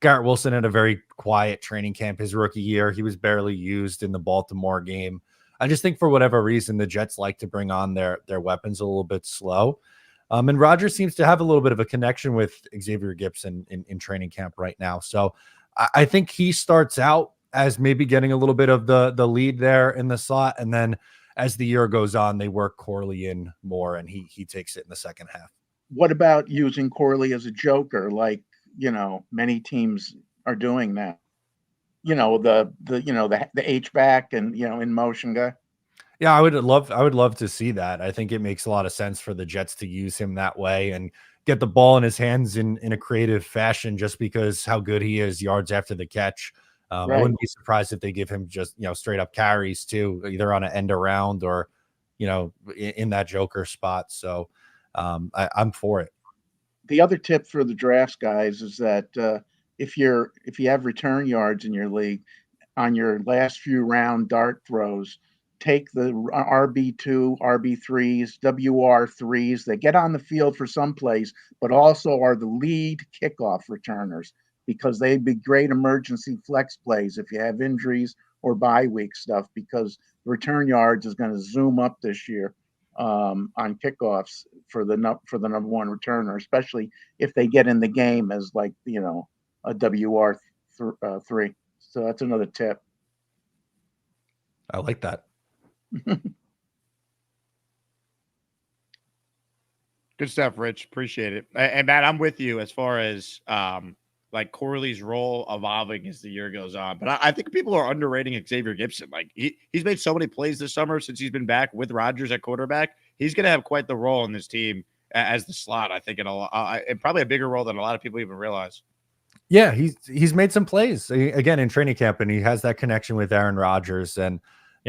Garrett Wilson had a very quiet training camp his rookie year. He was barely used in the Baltimore game. I just think for whatever reason, the Jets like to bring on their weapons a little bit slow. And Rodgers seems to have a little bit of a connection with Xavier Gibson in training camp right now. So I think he starts out as maybe getting a little bit of the lead there in the slot. And then as the year goes on, they work Corley in more and he takes it in the second half. What about using Corley as a joker? Like, many teams are doing that. The H-back and, in motion guy. Yeah, I would love to see that. I think it makes a lot of sense for the Jets to use him that way and get the ball in his hands in a creative fashion just because how good he is yards after the catch. Right. I wouldn't be surprised if they give him just, straight up carries too, either on an end around or, in that joker spot. So I'm for it. The other tip for the drafts guys is that if you have return yards in your league on your last few round dart throws, take the RB2, RB3s, WR3s. They get on the field for some plays, but also are the lead kickoff returners because they'd be great emergency flex plays if you have injuries or bye week stuff because the return yards is going to zoom up this year on kickoffs for the number one returner, especially if they get in the game as like, a WR3. So that's another tip. I like that. Good stuff, Rich. Appreciate it. And Matt, I'm with you as far as like Corley's role evolving as the year goes on. But I think people are underrating Xavier Gibson. Like he's made so many plays this summer since he's been back with Rodgers at quarterback. He's going to have quite the role in this team as the slot. I think and probably a bigger role than a lot of people even realize. Yeah, he's made some plays again in training camp, and he has that connection with Aaron Rodgers. And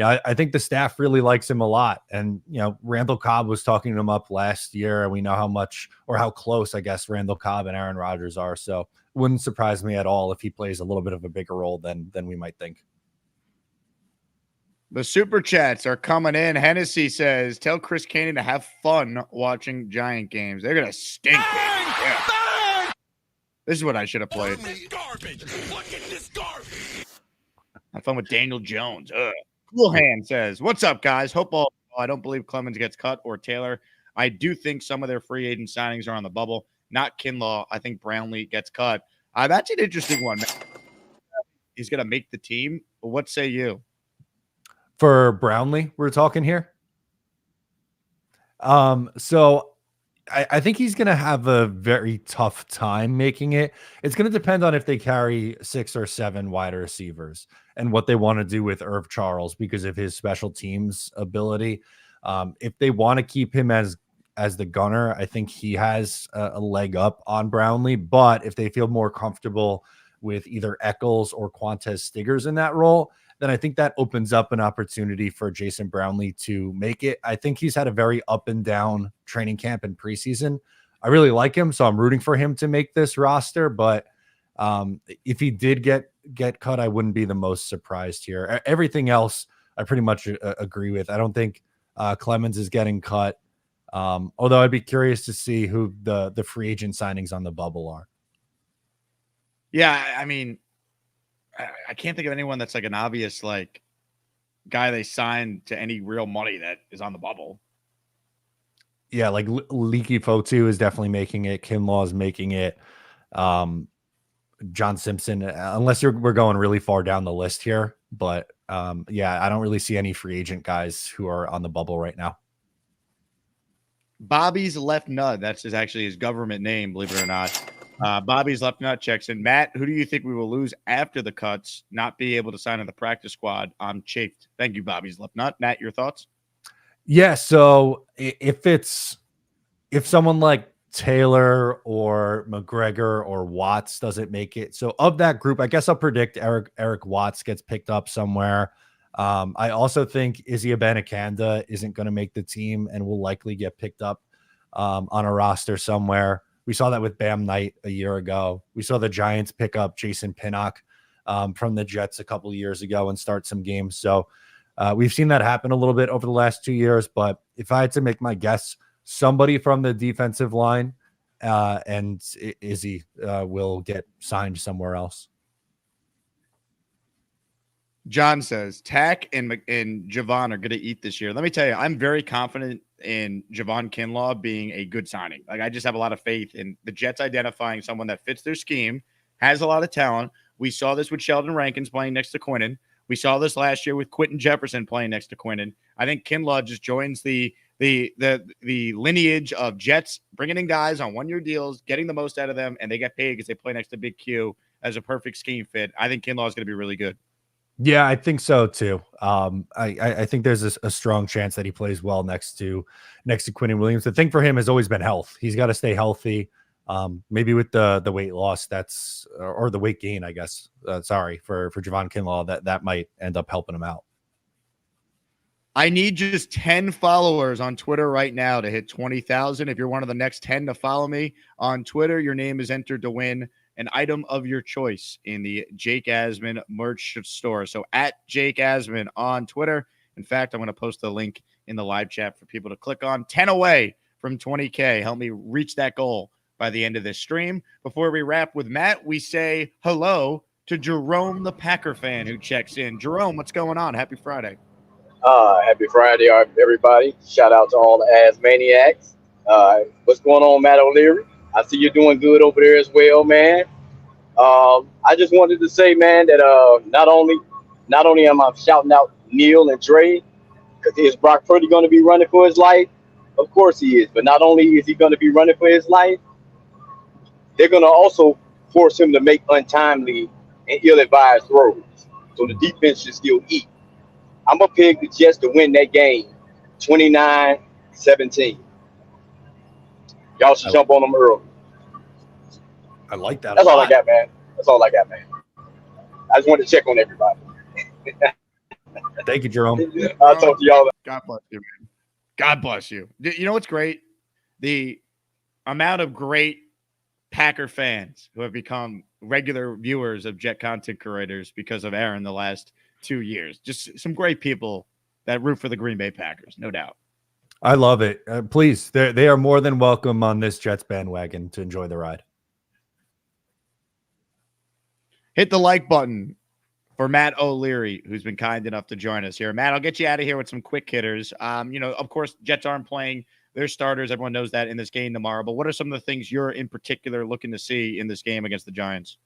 I think the staff really likes him a lot. And Randall Cobb was talking him up last year, and we know how much or how close, I guess, Randall Cobb and Aaron Rodgers are. So wouldn't surprise me at all if he plays a little bit of a bigger role than we might think. The super chats are coming in. Hennessy says, "Tell Chris Canyon to have fun watching Giant games. They're gonna stink." Yeah. This is what I should have played. Garbage. Look at this garbage. Have fun with Daniel Jones. Cool Hand says, "What's up, guys? Hope all. I don't believe Clemens gets cut or Taylor. I do think some of their free agent signings are on the bubble. Not Kinlaw. I think Brownlee gets cut. That's an interesting one. He's going to make the team. What say you?" For Brownlee, we're talking here. So I think he's going to have a very tough time making it. It's going to depend on if they carry 6 or 7 wide receivers and what they want to do with Irv Charles because of his special teams ability. If they want to keep him as the gunner, I think he has a leg up on Brownlee. But if they feel more comfortable with either Eccles or Quantez Stiggers in that role, then I think that opens up an opportunity for Jason Brownlee to make it. I think he's had a very up and down training camp and preseason. I really like him, so I'm rooting for him to make this roster. But if he did get cut, I wouldn't be the most surprised here. Everything else, I pretty much agree with. I don't think Clemens is getting cut, although I'd be curious to see who the free agent signings on the bubble are. Yeah, I mean, I can't think of anyone that's like an obvious like guy they signed to any real money that is on the bubble. Yeah, like Leaky Fotu is definitely making it. Kinlaw is making it. John Simpson, unless we're going really far down the list here. But yeah, I don't really see any free agent guys who are on the bubble right now. Bobby's Left Nut. That's actually his government name, believe it or not. Bobby's Left Nut checks in. Matt, who do you think we will lose after the cuts, not be able to sign in the practice squad? I'm chafed. Thank you, Bobby's Left Nut. Matt, your thoughts? Yeah, so if someone like Taylor or McGregor or Watts doesn't make it, so of that group, I guess I'll predict Eric Watts gets picked up somewhere. I also think Izzy Abanikanda isn't going to make the team and will likely get picked up on a roster somewhere. We saw that with Bam Knight a year ago. We saw the Giants pick up Jason Pinnock from the Jets a couple of years ago and start some games. So we've seen that happen a little bit over the last 2 years. But if I had to make my guess, somebody from the defensive line and Izzy will get signed somewhere else. John says, Tack and Javon are going to eat this year. Let me tell you, I'm very confident in Javon Kinlaw being a good signing. Like, I just have a lot of faith in the Jets identifying someone that fits their scheme, has a lot of talent. We saw this with Sheldon Rankins playing next to Quinnen. We saw this last year with Quentin Jefferson playing next to Quinnen. I think Kinlaw just joins the lineage of Jets bringing in guys on one-year deals, getting the most out of them, and they get paid because they play next to Big Q as a perfect scheme fit. I think Kinlaw is going to be really good. Yeah, I think so too. I think there's a strong chance that he plays well next to Quinnen Williams. The thing for him has always been health. He's got to stay healthy. Maybe with the weight loss or the weight gain, I guess. Sorry for Javon Kinlaw, that might end up helping him out. I need just 10 followers on Twitter right now to hit 20,000. If you're one of the next 10 to follow me on Twitter, your name is entered to win an item of your choice in the Jake Asman merch store. So at Jake Asman on Twitter. In fact, I'm going to post the link in the live chat for people to click on. 10 away from 20K. Help me reach that goal by the end of this stream. Before we wrap with Matt, we say hello to Jerome, the Packer fan, who checks in. Jerome, what's going on? Happy Friday. Happy Friday, everybody. Shout out to all the Asmaniacs. What's going on, Matt O'Leary? I see you're doing good over there as well, man. I just wanted to say, man, that not only am I shouting out Neil and Dre, because is Brock Purdy going to be running for his life? Of course he is. But not only is he going to be running for his life, they're going to also force him to make untimely and ill-advised throws. So the defense should still eat. I'm going to pick the Jets to win that game 29-17. Y'all should jump on them early. I like that. That's all I got, man. That's all I got, man. I just wanted to check on everybody. Thank you, Jerome. I'll talk to y'all. God bless you, man. God bless you. You know what's great? The amount of great Packer fans who have become regular viewers of Jet content creators because of Aaron the last 2 years. Just some great people that root for the Green Bay Packers, no doubt. I love it. Please, they are more than welcome on this Jets bandwagon to enjoy the ride. Hit the like button for Matt O'Leary, who's been kind enough to join us here. Matt, I'll get you out of here with some quick hitters. Of course, Jets aren't playing their starters. Everyone knows that in this game tomorrow. But what are some of the things you're in particular looking to see in this game against the Giants?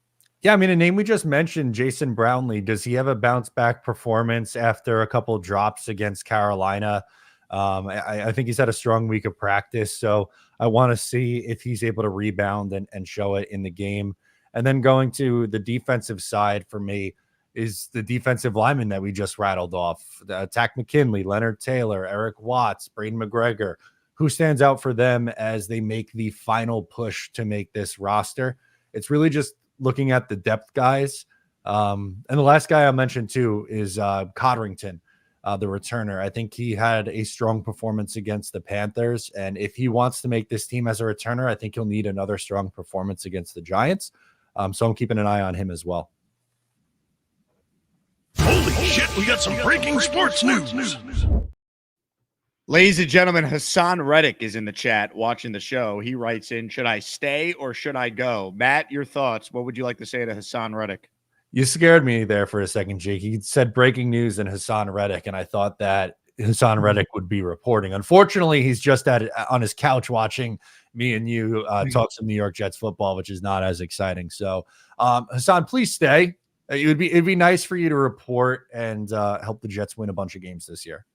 Yeah, I mean, a name we just mentioned, Jason Brownlee. Does he have a bounce back performance after a couple drops against Carolina? I think he's had a strong week of practice. So I want to see if he's able to rebound and show it in the game. And then going to the defensive side for me is the defensive lineman that we just rattled off. Tack McKinley, Leonard Taylor, Eric Watts, Braden McGregor. Who stands out for them as they make the final push to make this roster? It's really just looking at the depth guys. And the last guy I mentioned too is Codrington, the returner. I think he had a strong performance against the Panthers. And if he wants to make this team as a returner, I think he'll need another strong performance against the Giants. So I'm keeping an eye on him as well. Holy shit, we got some breaking sports news. Ladies and gentlemen, Haason Reddick is in the chat watching the show. He writes in, should I stay or should I go? Matt, your thoughts. What would you like to say to Haason Reddick? You scared me there for a second, Jake. He said breaking news and Haason Reddick, and I thought that Haason Reddick would be reporting. Unfortunately, he's just on his couch watching me and you talk some New York Jets football, which is not as exciting. So, Haason, please stay. It'd be nice for you to report and help the Jets win a bunch of games this year.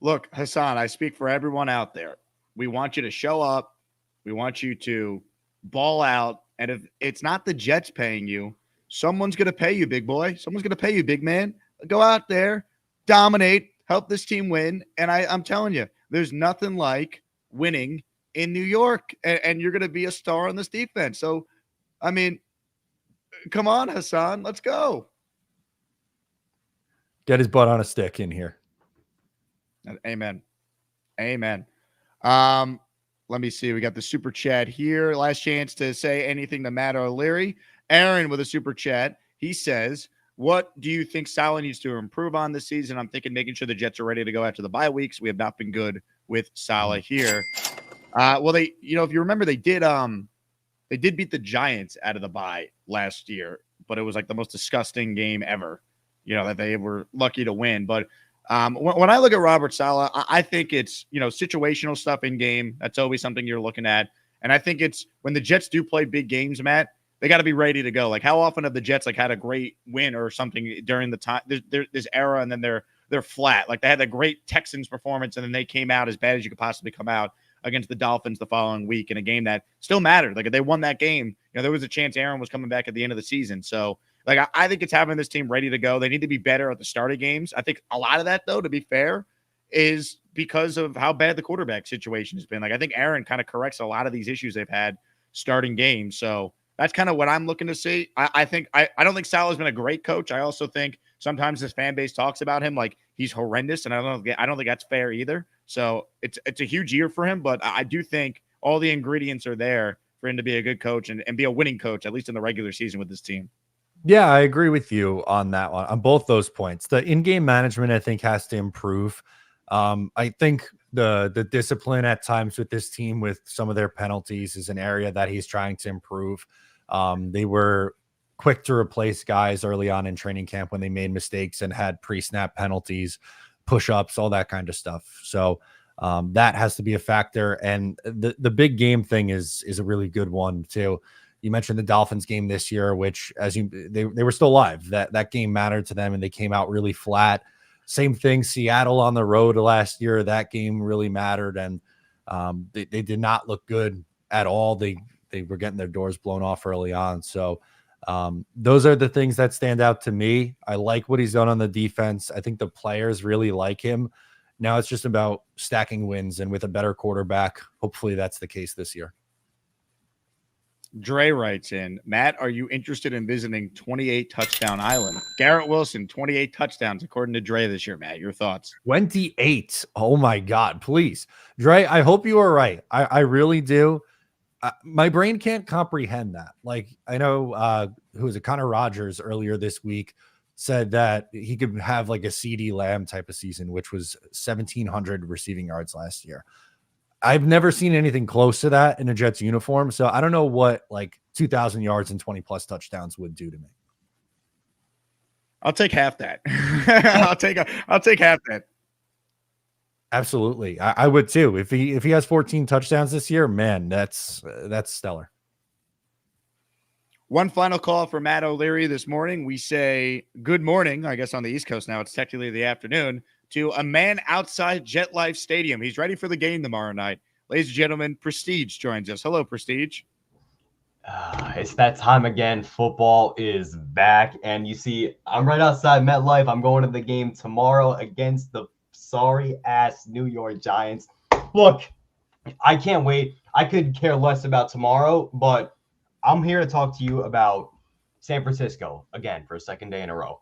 Look, Haason, I speak for everyone out there. We want you to show up. We want you to ball out. And if it's not the Jets paying you, someone's going to pay you, big boy. Someone's going to pay you, big man. Go out there, dominate, help this team win. And I'm telling you, there's nothing like winning in New York. And you're going to be a star on this defense. So, I mean, come on, Haason. Let's go. Get his butt on a stick in here. Amen. Let me see. We got the super chat here. Last chance to say anything to Matt O'Leary. Aaron with a super chat. He says, what do you think Saleh needs to improve on this season? I'm thinking making sure the Jets are ready to go after the bye weeks. We have not been good with Saleh here. Well, if you remember, they did beat the Giants out of the bye last year, but it was like the most disgusting game ever, that they were lucky to win. But when I look at Robert Saleh, I think it's, situational stuff in game. That's always something you're looking at. And I think it's when the Jets do play big games, Matt, they got to be ready to go. Like, how often have the Jets had a great win or something during the time this era, and then they're flat. Like, they had that great Texans performance, and then they came out as bad as you could possibly come out against the Dolphins the following week in a game that still mattered. Like, if they won that game, there was a chance Aaron was coming back at the end of the season. So, I think it's having this team ready to go. They need to be better at the start of games. I think a lot of that, though, to be fair, is because of how bad the quarterback situation has been. I think Aaron kind of corrects a lot of these issues they've had starting games. So that's kind of what I'm looking to see. I don't think Saleh's been a great coach. I also think sometimes this fan base talks about him like he's horrendous, and I don't think that's fair either. So it's a huge year for him, but I do think all the ingredients are there for him to be a good coach and be a winning coach, at least in the regular season with this team. Yeah, I agree with you on that one, on both those points. The in-game management, I think, has to improve. I think the discipline at times with this team with some of their penalties is an area that he's trying to improve. They were quick to replace guys early on in training camp when they made mistakes and had pre-snap penalties, push-ups, all that kind of stuff. So that has to be a factor. And the big game thing is a really good one too. You mentioned the Dolphins game this year, which they were still live. That game mattered to them, and they came out really flat. Same thing, Seattle on the road last year. That game really mattered, and they did not look good at all. They were getting their doors blown off early on. So those are the things that stand out to me. I like what he's done on the defense. I think the players really like him. Now it's just about stacking wins, and with a better quarterback, hopefully that's the case this year. Dre writes in, Matt, are you interested in visiting 28 Touchdown Island? Garrett Wilson, 28 touchdowns, according to Dre this year, Matt. Your thoughts? 28. Oh, my God. Please. Dre, I hope you are right. I really do. My brain can't comprehend that. Like, I know who was it? Connor Rodgers earlier this week said that he could have like a CD Lamb type of season, which was 1,700 receiving yards last year. I've never seen anything close to that in a Jets uniform. So I don't know what like 2,000 yards and 20 plus touchdowns would do to me. I'll take half that. I'll take half that. Absolutely. I would too. If he has 14 touchdowns this year, man, that's stellar. One final call for Matt O'Leary this morning. We say good morning, I guess on the East Coast now. It's technically the afternoon, to a man outside Jet Life Stadium. He's ready for the game tomorrow night. Ladies and gentlemen, Prestige joins us. Hello, Prestige. It's that time again. Football is back. And you see, I'm right outside MetLife. I'm going to the game tomorrow against the sorry-ass New York Giants. Look, I can't wait. I could care less about tomorrow, but I'm here to talk to you about San Francisco again for a second day in a row.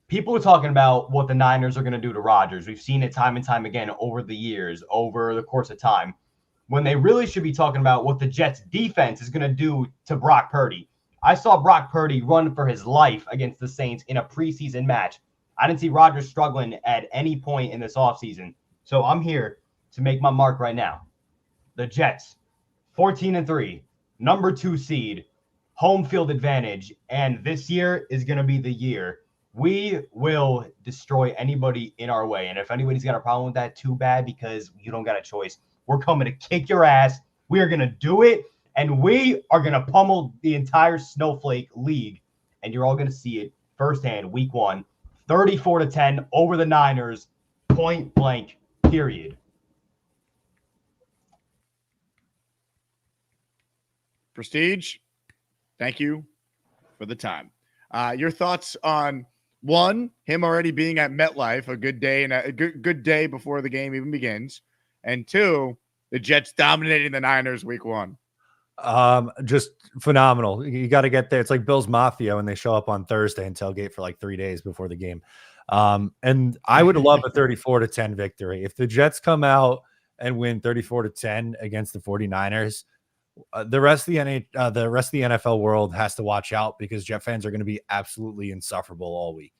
People are talking about what the Niners are going to do to Rodgers. We've seen it time and time again over the years, over the course of time, when they really should be talking about what the Jets defense is going to do to Brock Purdy. I saw Brock Purdy run for his life against the Saints in a preseason match. I didn't see Rodgers struggling at any point in this offseason. So I'm here to make my mark right now. The Jets, 14-3, number 2 seed, home field advantage, and this year is going to be the year. We will destroy anybody in our way. And if anybody's got a problem with that, too bad, because you don't got a choice. We're coming to kick your ass. We are going to do it, and we are going to pummel the entire Snowflake League. And you're all going to see it firsthand, week 1, 34-10 over the Niners, point blank, period. Prestige, thank you for the time. Your thoughts on, one, him already being at MetLife, a good day and a good day before the game even begins, and 2, the Jets dominating the Niners week 1. Just phenomenal. You got to get there. It's like Bill's Mafia when they show up on Thursday and tailgate for like 3 days before the game. And I would love a 34-10 victory. If the Jets come out and win 34-10 against the 49ers, the rest of the NFL world has to watch out, because Jet fans are going to be absolutely insufferable all week.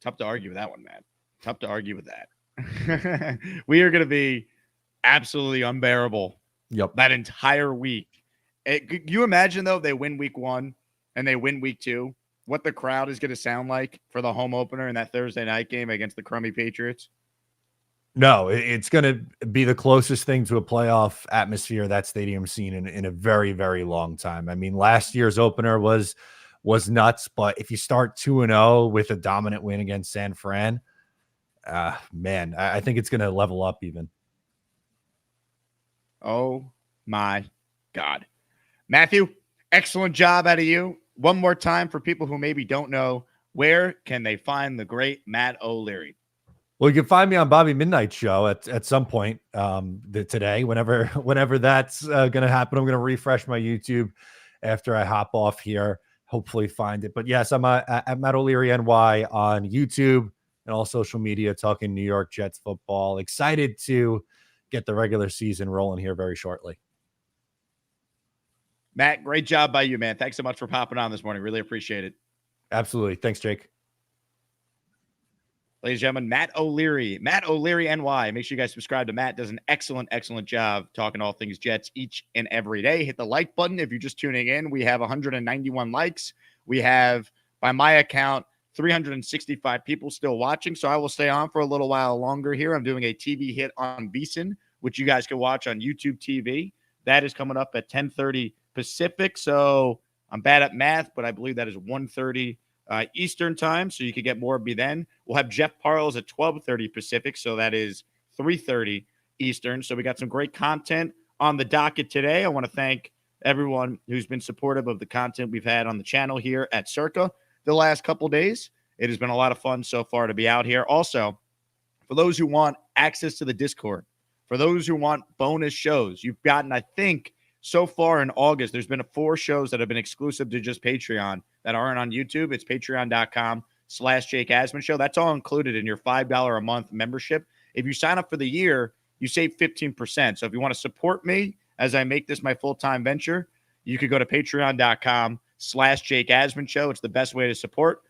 Tough to argue with that one, man. Tough to argue with that. We are going to be absolutely unbearable. Yep. That entire week. Can you imagine, though, if they win week 1 and they win week 2, what the crowd is going to sound like for the home opener in that Thursday night game against the crummy Patriots? No, it's going to be the closest thing to a playoff atmosphere that stadium's seen in a very, very long time. I mean, last year's opener was nuts, but if you start 2-0 with a dominant win against San Fran, man, I think it's going to level up even. Oh, my God. Matthew, excellent job out of you. One more time for people who maybe don't know, where can they find the great Matt O'Leary? Well, you can find me on Bobby Midnight Show at some point today, whenever that's going to happen. I'm going to refresh my YouTube after I hop off here, hopefully find it. But yes, I'm at Matt O'Leary NY on YouTube and all social media, talking New York Jets football. Excited to get the regular season rolling here very shortly. Matt, great job by you, man. Thanks so much for popping on this morning. Really appreciate it. Absolutely. Thanks, Jake. Ladies and gentlemen, Matt O'Leary NY. Make sure you guys subscribe to Matt. Does an excellent job talking all things Jets each and every day. Hit the like button if you're just tuning in. We have 191 likes. We have, by my account, 365 people still watching. So I will stay on for a little while longer here. I'm doing a TV hit on VSiN, which you guys can watch on YouTube TV. That is coming up at 10:30 Pacific. So I'm bad at math, but I believe that is 1:30 Eastern time. So you could get more of me then. We'll have Jeff Parles at 12:30 Pacific. So that is 3:30 Eastern. So we got some great content on the docket today. I want to thank everyone who's been supportive of the content we've had on the channel here at Circa the last couple days. It has been a lot of fun so far to be out here. Also, for those who want access to the Discord, for those who want bonus shows, you've gotten, I think, so far in August, there's been 4 shows that have been exclusive to just Patreon that aren't on YouTube. It's patreon.com/Jake Asman Show. That's all included in your $5 a month membership. If you sign up for the year, you save 15%. So if you want to support me as I make this my full-time venture, you could go to patreon.com/Jake Asman Show. It's the best way to support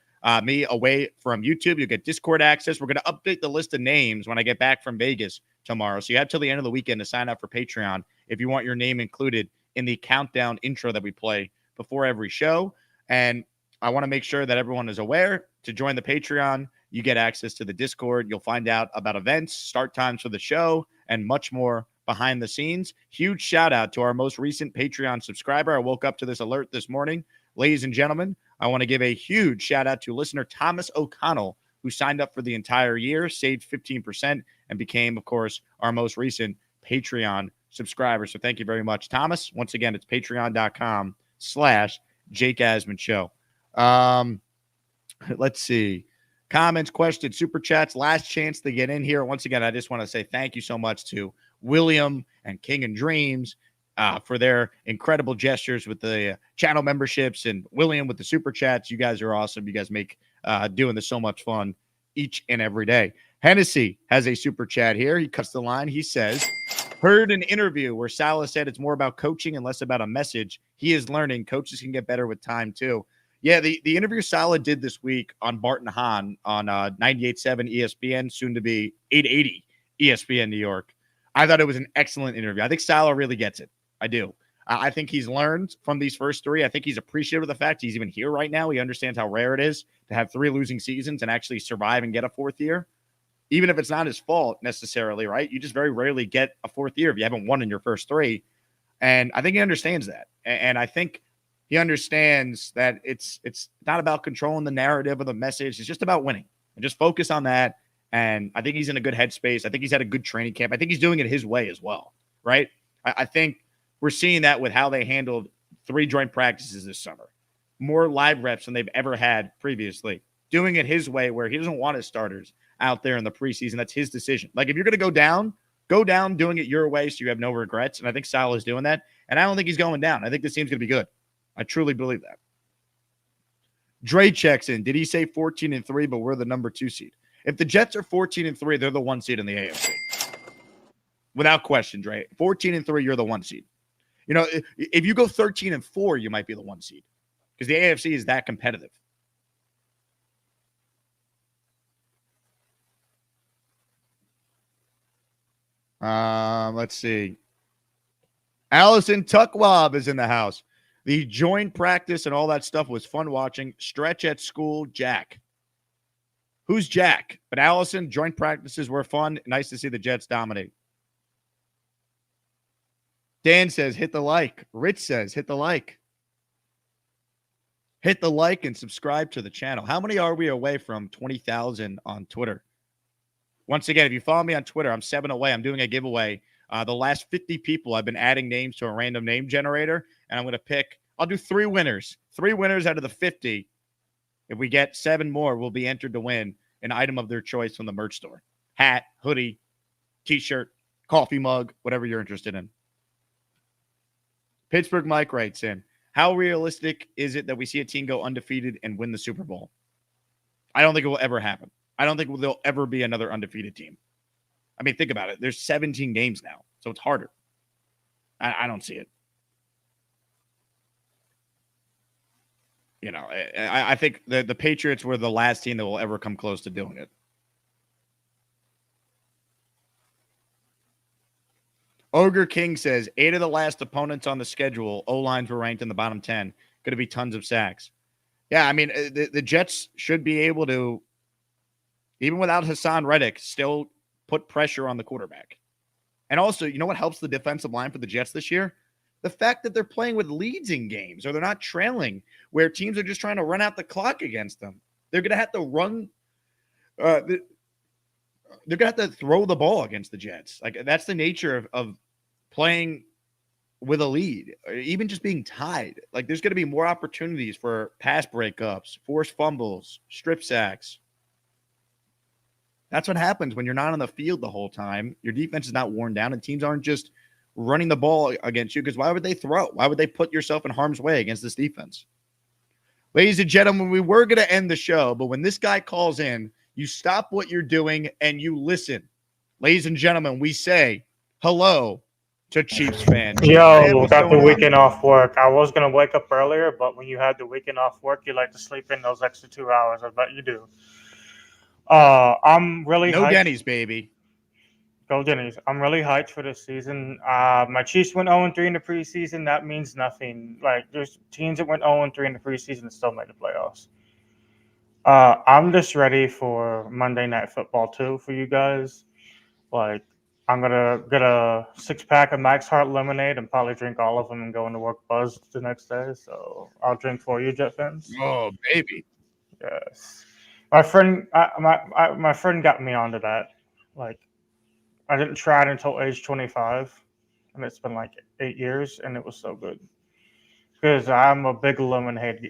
me away from YouTube. You'll get Discord access. We're going to update the list of names when I get back from Vegas tomorrow. So you have till the end of the weekend to sign up for Patreon if you want your name included in the countdown intro that we play before every show. And I want to make sure that everyone is aware to join the Patreon. You get access to the Discord. You'll find out about events, start times for the show, and much more behind the scenes. Huge shout out to our most recent Patreon subscriber. I woke up to this alert this morning. Ladies and gentlemen, I want to give a huge shout out to listener Thomas O'Connell, who signed up for the entire year, saved 15%, and became, of course, our most recent Patreon subscriber. So thank you very much, Thomas. Once again, it's patreon.com/Jake Asman Show. Let's see. Comments, questions, super chats, last chance to get in here. Once again, I just want to say thank you so much to William and King and Dreams for their incredible gestures with the channel memberships, and William with the super chats. You guys are awesome. You guys make doing this so much fun each and every day. Hennessy has a super chat here. He cuts the line. He says, heard an interview where Salah said it's more about coaching and less about a message. He is learning. Coaches can get better with time too. Yeah, the interview Salah did this week on Bart and Hahn on 98.7 ESPN, soon to be 880 ESPN New York. I thought it was an excellent interview. I think Salah really gets it. I do. I think he's learned from these first 3. I think he's appreciative of the fact he's even here right now. He understands how rare it is to have 3 losing seasons and actually survive and get a 4th year, even if it's not his fault necessarily, right? You just very rarely get a 4th year if you haven't won in your first 3. And I think he understands that. And I think he understands that it's not about controlling the narrative or the message. It's just about winning, and just focus on that. And I think he's in a good headspace. I think he's had a good training camp. I think he's doing it his way as well, right? I think we're seeing that with how they handled 3 joint practices this summer. More live reps than they've ever had previously. Doing it his way, where he doesn't want his starters out there in the preseason. That's his decision. Like, if you're going to go down doing it your way so you have no regrets. And I think Salah is doing that. And I don't think he's going down. I think this team's going to be good. I truly believe that. Dre checks in. Did he say 14-3, but we're the number 2 seed? If the Jets are 14-3, they're the 1 seed in the AFC. Without question, Dre. 14-3, you're the 1 seed. You know, if you go 13-4, you might be the 1 seed, because the AFC is that competitive. Let's see. Allison Tuckwab is in the house. The joint practice and all that stuff was fun watching. Stretch at school, Jack. Who's Jack? But Allison, joint practices were fun. Nice to see the Jets dominate. Dan says, hit the like. Rich says, hit the like. Hit the like and subscribe to the channel. How many are we away from 20,000 on Twitter? Once again, if you follow me on Twitter, I'm 7 away. I'm doing a giveaway. The last 50 people, I've been adding names to a random name generator, and I'm going to pick, I'll do 3 winners. 3 winners out of the 50. If we get 7 more, we'll be entered to win an item of their choice from the merch store. Hat, hoodie, t-shirt, coffee mug, whatever you're interested in. Pittsburgh Mike writes in, how realistic is it that we see a team go undefeated and win the Super Bowl? I don't think it will ever happen. I don't think there'll ever be another undefeated team. I mean, think about it. There's 17 games now, so it's harder. I don't see it. You know, I think the Patriots were the last team that will ever come close to doing it. Ogre King says, 8 of the last opponents on the schedule, O-lines were ranked in the bottom 10. Going to be tons of sacks. Yeah, I mean, the Jets should be able to, even without Haason Reddick, still put pressure on the quarterback. And also, you know what helps the defensive line for the Jets this year? The fact that they're playing with leads in games or they're not trailing, where teams are just trying to run out the clock against them. They're going to have to run. They're going to have to throw the ball against the Jets. Like, that's the nature of playing with a lead, or even just being tied. Like, there's going to be more opportunities for pass breakups, forced fumbles, strip sacks. That's what happens when you're not on the field the whole time. Your defense is not worn down, and teams aren't just running the ball against you, because why would they throw? Why would they put yourself in harm's way against this defense? Ladies and gentlemen, we were going to end the show, but when this guy calls in, you stop what you're doing and you listen. Ladies and gentlemen, we say hello to Chiefs fans. Yo, got the weekend off work. I was going to wake up earlier, but when you had the weekend off work, you like to sleep in those extra 2 hours. I bet you do. I'm really no hyped. Denny's, baby. Go Denny's. I'm really hyped for this season. My Chiefs went 0-3 in the preseason. That means nothing. Like, there's teams that went 0-3 in the preseason and still made the playoffs. I'm just ready for Monday Night Football too for you guys. Like, I'm gonna get a 6-pack of Max Heart lemonade and probably drink all of them and go into work buzzed the next day. So I'll drink for you, Jet fans. Oh, baby. Yes. My friend, my friend got me onto that. Like, I didn't try it until age 25, and it's been like 8 years, and it was so good. Because I'm a big lemon head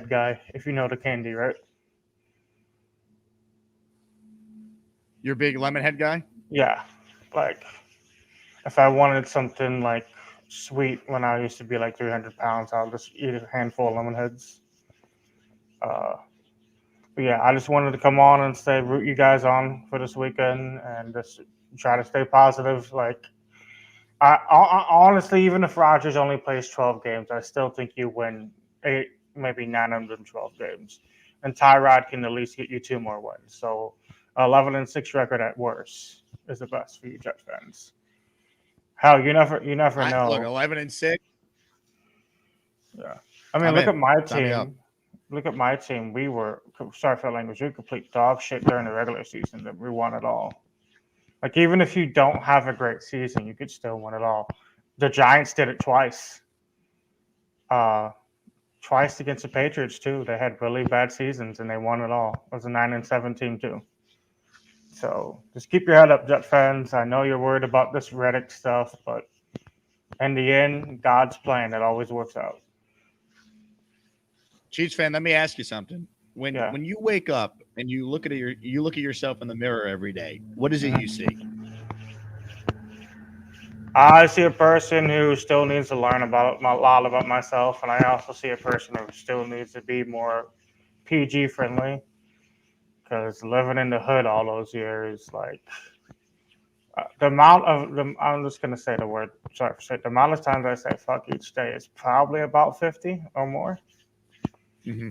guy. If you know the candy, right? You're a big lemon head guy? Yeah. Like, if I wanted something like sweet when I used to be like 300 pounds, I'll just eat a handful of lemon heads. But yeah, I just wanted to come on and say root you guys on for this weekend and just try to stay positive. Like, I honestly, even if Rodgers only plays 12 games, I still think you win 8, maybe 9 of them 12 games. And Tyrod can at least get you 2 more wins. So 11-6 record at worst is the best for you Jet fans. Hell, you never know. Look, 11-6. Yeah. I mean, look at my team. Look at my team. We were, sorry for the language, we complete dog shit during the regular season. That we won it all. Like, even if you don't have a great season, you could still win it all. The Giants did it twice. Twice against the Patriots, too. They had really bad seasons, and they won it all. It was a 9-7 team, too. So just keep your head up, Jet fans. I know you're worried about this Reddick stuff, but in the end, God's plan. It always works out. Chiefs fan, let me ask you something. When you wake up and you look at yourself in the mirror every day, what is it you see? I see a person who still needs to learn a lot about myself, and I also see a person who still needs to be more PG friendly. Because living in the hood all those years, like the amount of them, I'm just gonna say the word. Sorry for saying the amount of times I say "fuck" each day is probably about 50 or more. Mm-hmm.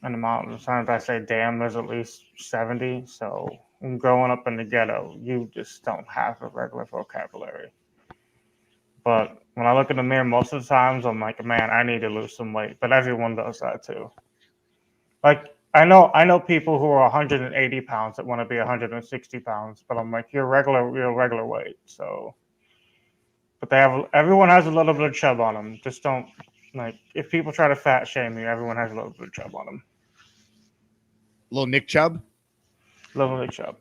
And the amount of times I say "damn" is at least 70. So growing up in the ghetto, you just don't have a regular vocabulary. But when I look in the mirror, most of the times I'm like, man, I need to lose some weight. But everyone does that too. Like, I know people who are 180 pounds that want to be 160 pounds, but I'm like, you're regular weight. So, but everyone has a little bit of chub on them. Just don't, like, if people try to fat shame you, everyone has a little bit of chub on them. Little Nick Chubb? Little Nick Chubb.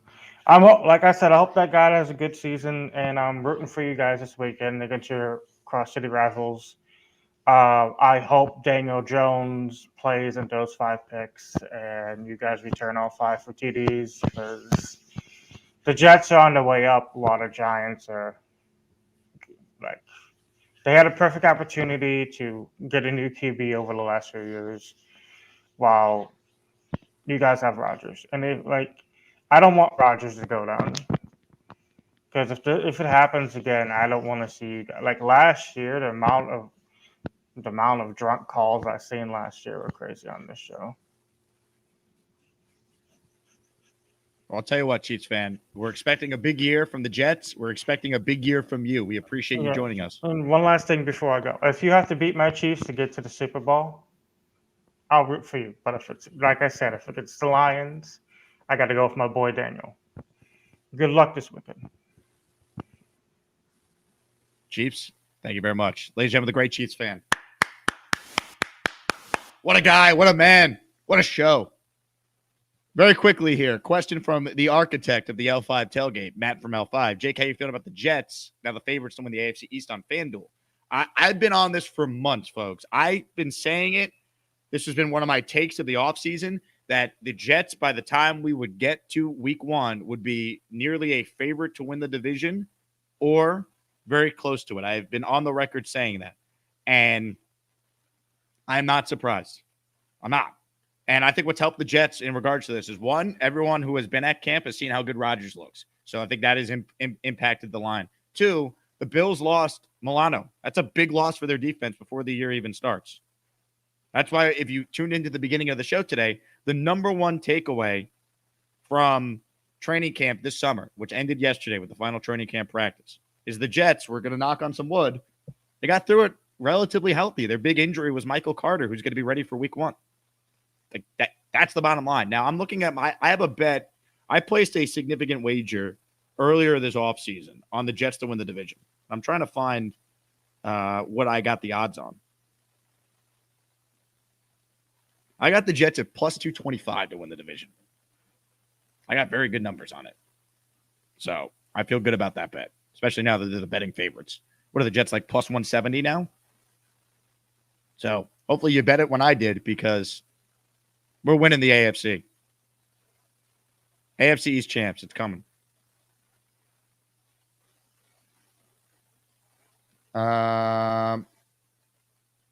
Like I said, I hope that guy has a good season, and I'm rooting for you guys this weekend against your cross-city rivals. I hope Daniel Jones plays and throws 5 picks, and you guys return all 5 for TDs, because the Jets are on the way up while the Giants are, like, they had a perfect opportunity to get a new QB over the last few years while you guys have Rodgers. And I don't want Rodgers to go down. Because if it happens again, I don't want to see you guys. Like, last year, the amount of drunk calls I seen last year were crazy on this show. Well, I'll tell you what, Chiefs fan, we're expecting a big year from the Jets. We're expecting a big year from you. We appreciate you joining us. And one last thing before I go. If you have to beat my Chiefs to get to the Super Bowl, I'll root for you. But if it's, like I said, if it's the Lions, I got to go with my boy Daniel. Good luck this weekend. Chiefs, Thank you very much. Ladies and gentlemen, the great Chiefs fan. What a guy. What a man. What a show. Very quickly here, question from the architect of the L5 tailgate, Matt from L5. Jake, how you feeling about the Jets? Now the favorites to win the AFC East on FanDuel. I've been on this for months, folks. I've been saying it. This has been one of my takes of the offseason, that the Jets, by the time we would get to week 1, would be nearly a favorite to win the division or very close to it. I've been on the record saying that. And I'm not surprised. I'm not. And I think what's helped the Jets in regards to this is, one, everyone who has been at camp has seen how good Rodgers looks. So I think that has impacted the line. 2, the Bills lost Milano. That's a big loss for their defense before the year even starts. That's why if you tuned into the beginning of the show today, the number one takeaway from training camp this summer, which ended yesterday with the final training camp practice, is the Jets, we're going to knock on some wood, they got through it relatively healthy. Their big injury was Michael Carter, who's going to be ready for week 1. Like that's the bottom line. Now I'm looking at I have a bet. I placed a significant wager earlier this offseason on the Jets to win the division. I'm trying to find what I got the odds on. I got the Jets at plus 225 to win the division. I got very good numbers on it. So I feel good about that bet, especially now that they're the betting favorites. What are the Jets, like plus 170 now? So hopefully you bet it when I did, because we're winning the AFC. AFC East champs. It's coming.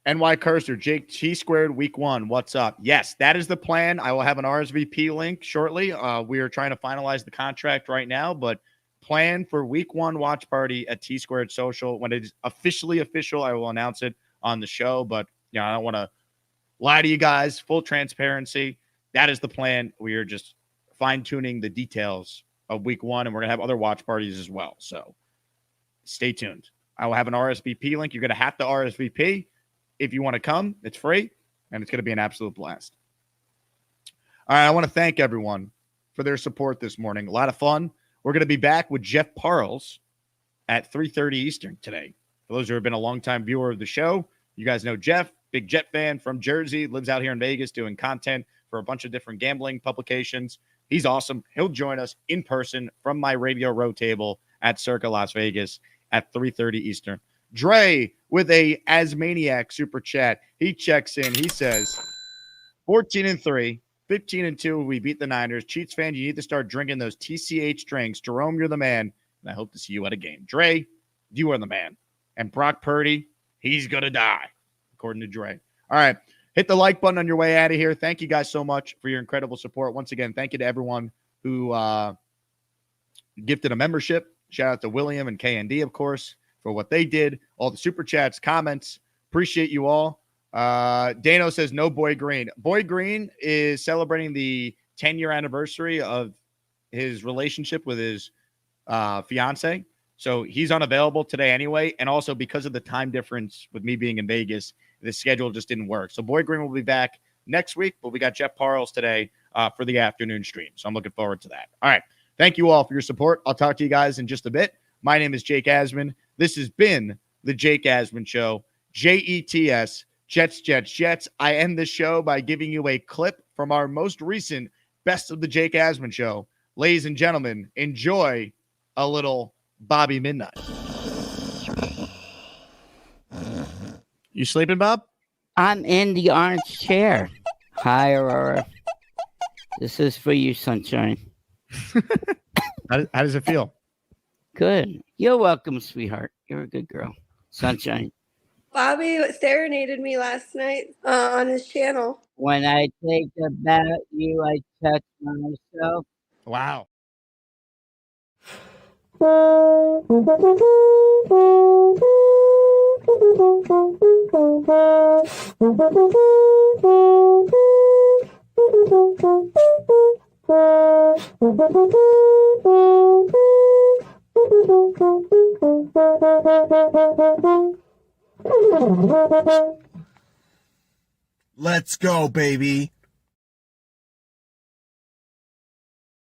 NY Cursor, Jake T-squared week 1. What's up? Yes, that is the plan. I will have an RSVP link shortly. We are trying to finalize the contract right now, but plan for week 1 watch party at T-squared social. When it is officially official, I will announce it on the show, but I don't want to lie to you guys. Full transparency. That is the plan. We are just fine-tuning the details of week 1, and we're going to have other watch parties as well. So stay tuned. I will have an RSVP link. You're going to have to RSVP. If you want to come, it's free, and it's going to be an absolute blast. All right, I want to thank everyone for their support this morning. A lot of fun. We're going to be back with Jeff Parles at 3:30 Eastern today. For those who have been a longtime viewer of the show, you guys know Jeff, big Jet fan from Jersey, lives out here in Vegas doing content for a bunch of different gambling publications. He's awesome. He'll join us in person from my Radio Row table at Circa Las Vegas at 3:30 Eastern. Dre with a Asmaniac super chat. He checks in. He says, 14-3, 15-2. We beat the Niners. Cheats fan, you need to start drinking those TCH drinks. Jerome, you're the man, and I hope to see you at a game. Dre, you are the man. And Brock Purdy, he's going to die, according to Dre. All right. Hit the like button on your way out of here. Thank you guys so much for your incredible support. Once again, thank you to everyone who gifted a membership. Shout out to William and KND, of course, for what they did. All the super chats, comments. Appreciate you all. Dano says no Boy Green. Boy Green is celebrating the 10-year anniversary of his relationship with his fiance. So he's unavailable today anyway. And also because of the time difference with me being in Vegas, the schedule just didn't work. So Boy Green will be back next week, but we got Jeff Parles today for the afternoon stream. So I'm looking forward to that. All right. Thank you all for your support. I'll talk to you guys in just a bit. My name is Jake Asman. This has been the Jake Asman Show. JETS, Jets, Jets, Jets. I end the show by giving you a clip from our most recent Best of the Jake Asman Show. Ladies and gentlemen, enjoy a little Bobby Midnight. You sleeping, Bob? I'm in the orange chair. Hi, Aurora. This is for you, sunshine. How does it feel? Good. You're welcome, sweetheart. You're a good girl. Sunshine. Bobby serenaded me last night on his channel. When I think about you, I touch myself. Wow. Let's go, baby.